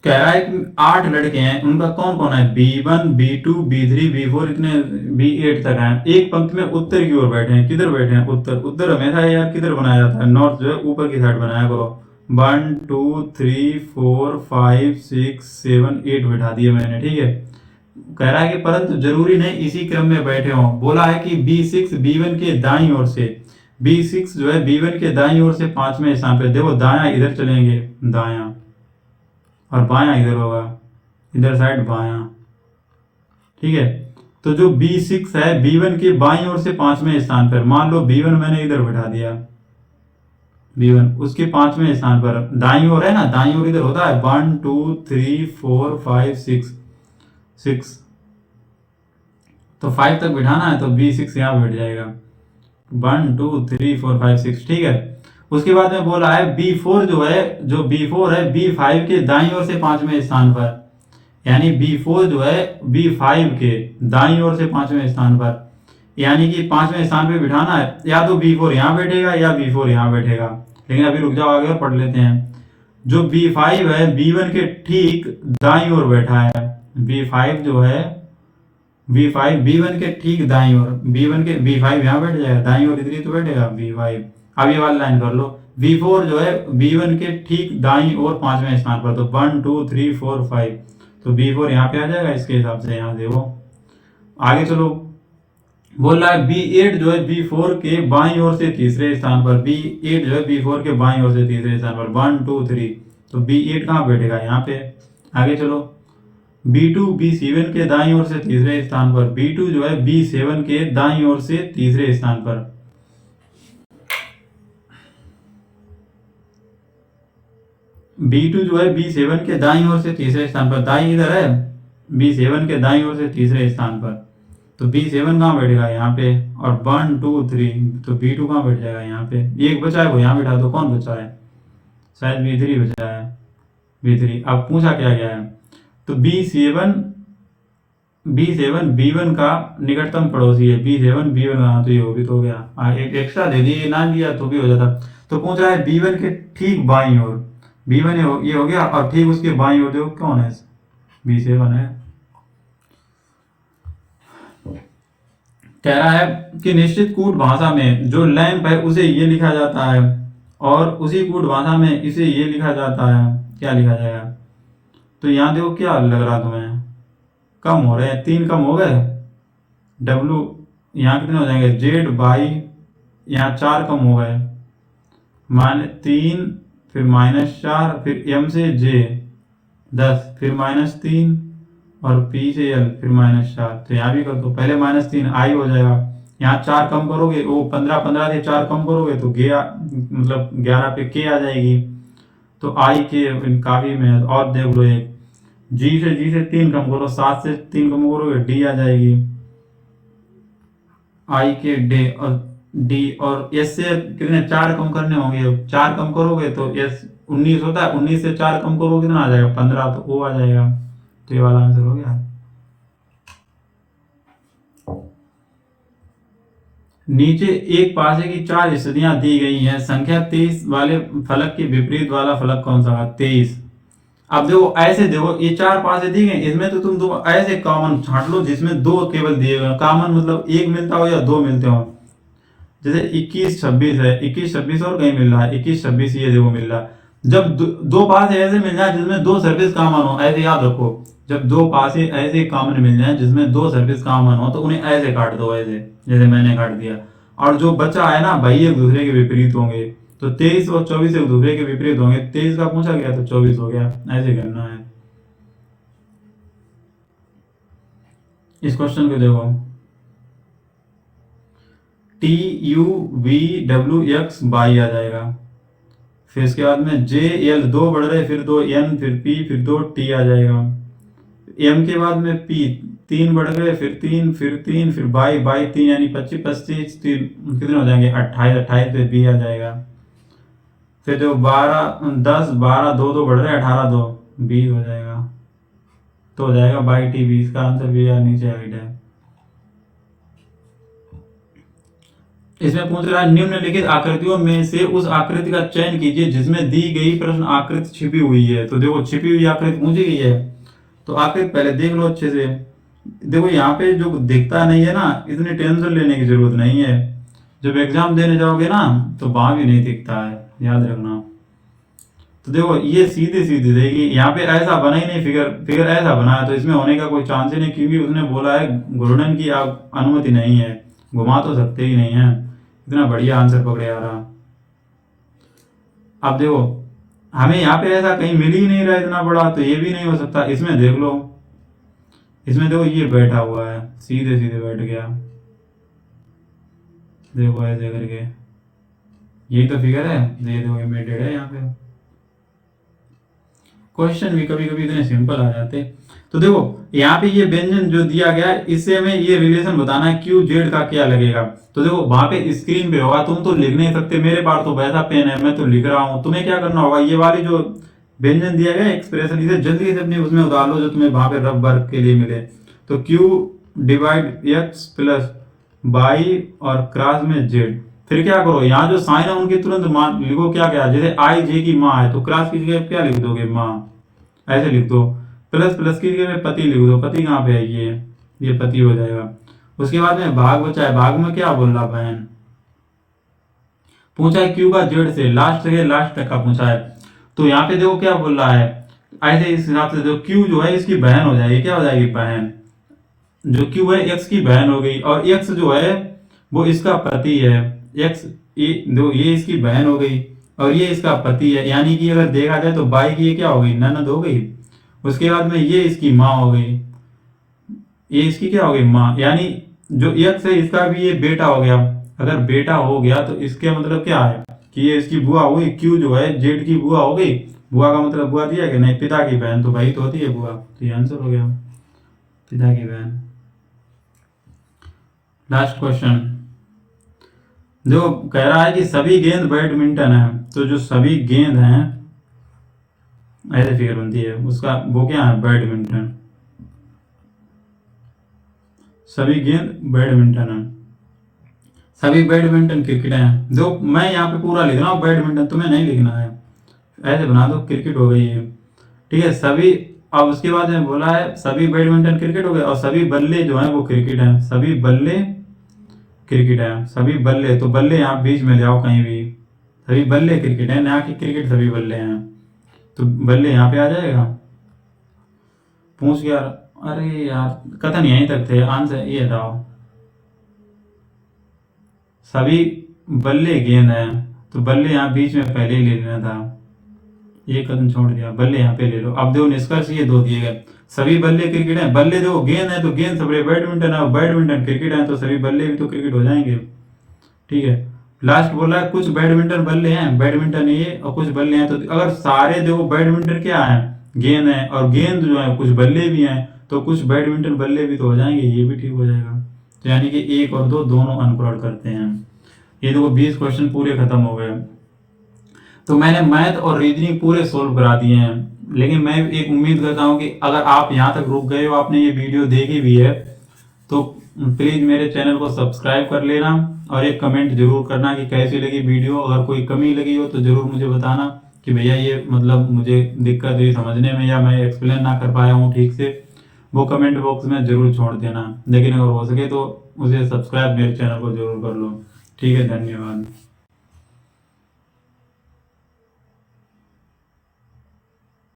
A: कह रहा है कि 8 लड़के हैं, उनका कौन कौन है, B1 B2 B3 B4 इतने B8 तक हैं, एक पंक्ति में उत्तर की ओर बैठे हैं, किधर बैठे हैं, उत्तर हमेशा यार किधर बनाया जाता है, नॉर्थ जो है ऊपर की साइड बनाया करो। 1 2 3 4 5 6 7 8 बैठा दिए मैंने, ठीक है। कह रहा है कि परंतु जरूरी नहीं इसी क्रम में बैठे हों, बोला है कि B6 B1 के दाईं ओर से, B6 जो है B1 के दाईं ओर से 5वें स्थान पे, देखो दायां इधर चलेंगे, दायां और बायां इधर होगा, इधर साइड बायां, ठीक है। तो जो B6 है B1 के बाईं ओर से 5वें स्थान पर, मान लो B1 मैंने इधर बैठा दिया, B1 उसके 5वें स्थान पर, दाईं ओर है ना, दाईं ओर इधर होता है 1 2 3 4 5 6, तो 5 तक बिठाना है तो B6 यहाँ बैठ जाएगा, 1 2 3 4 5 6, ठीक है। उसके बाद में बोला है B4 जो है, B4 है B5 के दाईं ओर से 5वें स्थान पर, यानी B4 जो है B5 के दाईं ओर से 5वें स्थान पर, यानी कि 5वें स्थान पे बिठाना है, या तो B4 यहाँ बैठेगा या B4 यहाँ बैठेगा, लेकिन अभी रुक जाओ आगे और पढ़ लेते हैं। जो B5 है B1 के ठीक दाईं ओर बैठा है, B5 जो है B5 B1 के ठीक दाईं ओर, B5 यहाँ बैठ जाएगा, दाईं ओर इधर तो बैठेगा B5। अब ये वाली लाइन कर लो, B4 जो है B1 के ठीक दाईं ओर 5वें स्थान पर, तो 1 2 3 4 5, तो B4 यहाँ पे आ जाएगा इसके हिसाब से, यहाँ देखो आगे चलो। बोल रहा है B8 जो है B4 के बाईं ओर से तीसरे स्थान पर, B8 जो है B4 के बाईं ओर से तीसरे स्थान पर, 1 2 3, तो B8 कहाँ बैठेगा, यहाँ पे। आगे चलो, B2 B7 के दाईं ओर से तीसरे स्थान पर, B2 जो है B7 के दाईं ओर से तीसरे स्थान पर। B2 जो है B7 के दाईं ओर से तीसरे स्थान पर, दाईं इधर है, B7 के दाईं ओर से तीसरे स्थान पर, तो B7 कहाँ बैठेगा यहाँ पे, और 1 2 3 तो B2 कहाँ बैठ जाएगा यहाँ पे, एक बचा है वो यहाँ बैठा, तो कौन बचा है, शायद B3 बचा है, B3। अब पूछा क्या गया है, तो B7 B1 का निकटतम पड़ोसी है, B7 B1 का, तो ये हो भी तो हो गया, एक एक्स्ट्रा दे दिए, ना लिया तो भी हो जाता। तो पूछ रहा है B1 के ठीक बाईं ओर, B1 ये हो गया, और ठीक उसके बाईं ओर देखो कौन है, B7 है। कह रहा है कि निश्चित कूट भाषा में जो लैंप है उसे ये लिखा जाता है, और उसी कूट भाषा में इसे ये लिखा जाता है, क्या लिखा जाएगा, तो यहाँ देखो क्या लग रहा तुम्हें, कम हो रहे हैं, 3 कम हो गए, W यहाँ कितने हो जाएंगे, Z बाई, यहाँ 4 कम हो गए, -3, फिर -4, फिर M से J 10, फिर -3, और P से L, फिर -4, तो यहाँ भी कर दो, पहले -3 I हो जाएगा, यहाँ 4 कम करोगे, वो 15 से 4 कम करोगे तो मतलब 11 पे K आ जाएगी, तो I के काफी में, और देख लो एक G से 3 कम करो, 7 से 3 कम करोगे D आ जाएगी, I के D, और S से कितने 4 कम करने होंगे, 4 कम करोगे तो S 19 होता है, 19 से 4 कम करोगे कितना आ जाएगा, 15, तो O आ जाएगा, तो ये वाला आंसर हो गया। नीचे एक पासे की 4 स्थितियां दी गई हैं, संख्या 23 वाले फलक के विपरीत वाला फलक कौन सा है, 23। अब देखो ऐसे, देखो ये 4 पासे दिए गए, इसमें तो तुम दो ऐसे कॉमन छांट लो जिसमें 2 केवल दिए गए, कॉमन मतलब 1 मिलता हो या 2 मिलते हो, जैसे 21 26 है, 21 26 और कहीं मिल रहा है, 21 26 ये देखो मिल रहा है। जब दो पासे ऐसे मिल जाए जिसमें 2 सर्फेस कॉमन हो, ऐसे याद रखो, जब 2 पासे ऐसे कॉमन मिल जाए जिसमें 2 सर्फेस कॉमन हो, तो उन्हें ऐसे काट दो, ऐसे जैसे मैंने काट दिया, और जो बचा है ना भाई एक दूसरे के विपरीत होंगे, तो 23 और 24 एक दूसरे के विपरीत होंगे, 23 का पूछा गया तो 24 हो गया, ऐसे करना है। इस क्वेश्चन को देखो, TUVWX बाई आ जाएगा, फिर इसके बाद में JL 2 बढ़ रहे, फिर 2 N, फिर P, फिर 2 T आ जाएगा, M के बाद में P 3 बढ़ गए, फिर 3, फिर 3, फिर बाई 3, यानी 25 25 3 कितने हो जाएंगे, 28 28 पे B आ जाएगा, फिर जो 12 10 12 2 2 बढ़ रहे, 18 2 20 हो जाएगा, तो हो जाएगा बाई T 20 का आंसर भी यार नीचे हाइट है। इसमें पूछ रहा है निम्नलिखित आकृतियों में से उस आकृति का चयन कीजिए जिसमें दी गई प्रश्न आकृति छिपी हुई है, तो देखो छिपी हुई आकृति पूछी गई है, तो आकृति पहले देख लो अच्छे से, देखो यहाँ पे जो दिखता नहीं है ना, इतनी टेंशन लेने की जरूरत नहीं है, जब एग्जाम देने जाओगे ना तो वहां भी नहीं दिखता है, याद रखना। तो देखो ये सीधी सीधी देगी, यहाँ पे ऐसा बना ही नहीं, फिगर ऐसा बना है, तो इसमें होने का कोई चांस ही नहीं, क्योंकि उसने बोला है घूर्णन की अनुमति नहीं है, घुमा तो सकते ही नहीं है, इतना बढ़िया आंसर पकड़े आ रहा। अब देखो हमें यहाँ पे ऐसा कहीं मिल ही नहीं रहा इतना बड़ा, तो ये भी नहीं हो सकता, इसमें देख लो, इसमें देखो ये बैठा हुआ है, सीधे सीधे बैठ गया, देखो ऐसे करके, यही तो फिगर है, ये देखो इमेटेड है यहाँ पे। क्वेश्चन भी कभी कभी इतने सिंपल आ जाते, तो देखो यहाँ पे ये व्यंजन जो दिया गया है, इससे हमें ये रिलेशन बताना है, क्यू जेड का क्या लगेगा, तो देखो वहां पे स्क्रीन पे होगा, तुम तो लिख नहीं सकते, मेरे पास तो वैसा पेन है, मैं तो लिख रहा हूँ, तुम्हें क्या करना होगा, ये वाली जो व्यंजन दिया गया एक्सप्रेशन, इसे जल्दी से अपने उसमें उतार लो जो तुम्हें वहां पे रफ वर्क के लिए मिले, तो Q divide x plus by और क्रॉस में जेड, फिर क्या करो, यहाँ जो साइन है उनकी तुरंत मान लिखो, क्या क्या, जैसे आई जे की माँ है तो क्रॉस की जगह क्या लिख दोगे, माँ, ऐसे लिख दो, प्लस प्लस की जगह में पति लिख दो, पति कहाँ पे है, ये पति हो जाएगा। उसके बाद में भाग बचा है, भाग में क्या बोल रहा बहन, पूछा है क्यू का जेड से लास्ट तक का पूछा है, तो यहाँ पे देखो क्या बोल रहा है, ऐसे इस हिसाब से देखो क्यू जो है इसकी बहन हो जाएगी, क्या हो जाएगी, बहन, जो क्यू है एक्स की बहन हो गई, और एक्स जो है वो इसका पति है, एक्स ये इसकी बहन हो गई, और ये इसका पति है, यानी कि अगर देखा जाए तो बाई की ये क्या हो गई, ननद हो गई, उसके बाद में ये इसकी माँ हो गई, ये इसकी क्या हो गई, माँ, यानी जो एक्स है इसका भी ये बेटा हो गया, अगर बेटा हो गया तो इसके मतलब क्या है कि ये इसकी बुआ हुई, क्यू जो है जेड की बुआ हो गई, बुआ का मतलब बुआ दिया कि नहीं, पिता की बहन, तो भाई तो होती है बुआ, तो ये आंसर हो गया, पिता की बहन। लास्ट क्वेश्चन, जो कह रहा है कि सभी गेंद बैडमिंटन है, तो जो सभी गेंद हैं ऐसे फिगर बनती है, उसका वो क्या है, बैडमिंटन। सभी गेंद बैडमिंटन है, सभी बैडमिंटन क्रिकेट है। जो मैं यहाँ पे पूरा लिख रहा हूँ बैडमिंटन, तुम्हें नहीं लिखना है, ऐसे बना दो, क्रिकेट हो गई है, ठीक है सभी। अब उसके बाद में बोला है सभी बैडमिंटन क्रिकेट हो गए, और सभी बल्ले जो है वो क्रिकेट है, सभी बल्ले क्रिकेट है, सभी बल्ले, तो बल्ले यहाँ बीच में ले आओ कहीं भी, सभी बल्ले क्रिकेट है, ना कि क्रिकेट सभी बल्ले हैं, तो बल्ले यहाँ पे आ जाएगा। पूछ यार, अरे यार कथन यहीं तक थे, आंसर ये हटाओ, सभी बल्ले गेंद है, तो बल्ले यहाँ बीच में पहले ही ले लेना था, ये कदम छोड़ दिया, बल्ले यहाँ पे ले लो। अब दो निष्कर्ष ये दो दिए गए, सभी बल्ले क्रिकेट है, बल्ले दो गेंद है तो गेंद सभी बैडमिंटन है, बैडमिंटन क्रिकेट है, तो सभी बल्ले भी तो क्रिकेट हो जाएंगे, ठीक है। लास्ट बोला है कुछ बैडमिंटन बल्ले हैं, बैडमिंटन ये और कुछ बल्ले हैं, तो अगर सारे देखो बैडमिंटन क्या है, गेंद है, और गेंद जो है कुछ बल्ले भी हैं, तो कुछ बैडमिंटन बल्ले भी तो हो जाएंगे, ये भी ठीक हो जाएगा। तो यानी कि एक और दो दोनों अनुकरण करते हैं। ये देखो 20 क्वेश्चन पूरे खत्म हो गए। तो मैंने मैथ और रीजनिंग पूरे सोल्व करा दिए हैं, लेकिन मैं एक उम्मीद करता हूँ कि अगर आप यहाँ तक रुक गए हो, आपने ये वीडियो देखी भी है, तो प्लीज़ मेरे चैनल को सब्सक्राइब कर लेना, और एक कमेंट जरूर करना कि कैसी लगी वीडियो। अगर कोई कमी लगी हो तो ज़रूर मुझे बताना कि भैया ये मतलब मुझे दिक्कत हुई समझने में, या मैं एक्सप्लेन ना कर पाया हूँ ठीक से, वो कमेंट बॉक्स में ज़रूर छोड़ देना। लेकिन अगर हो सके तो मुझे सब्सक्राइब मेरे चैनल को ज़रूर कर लो। ठीक है, धन्यवाद।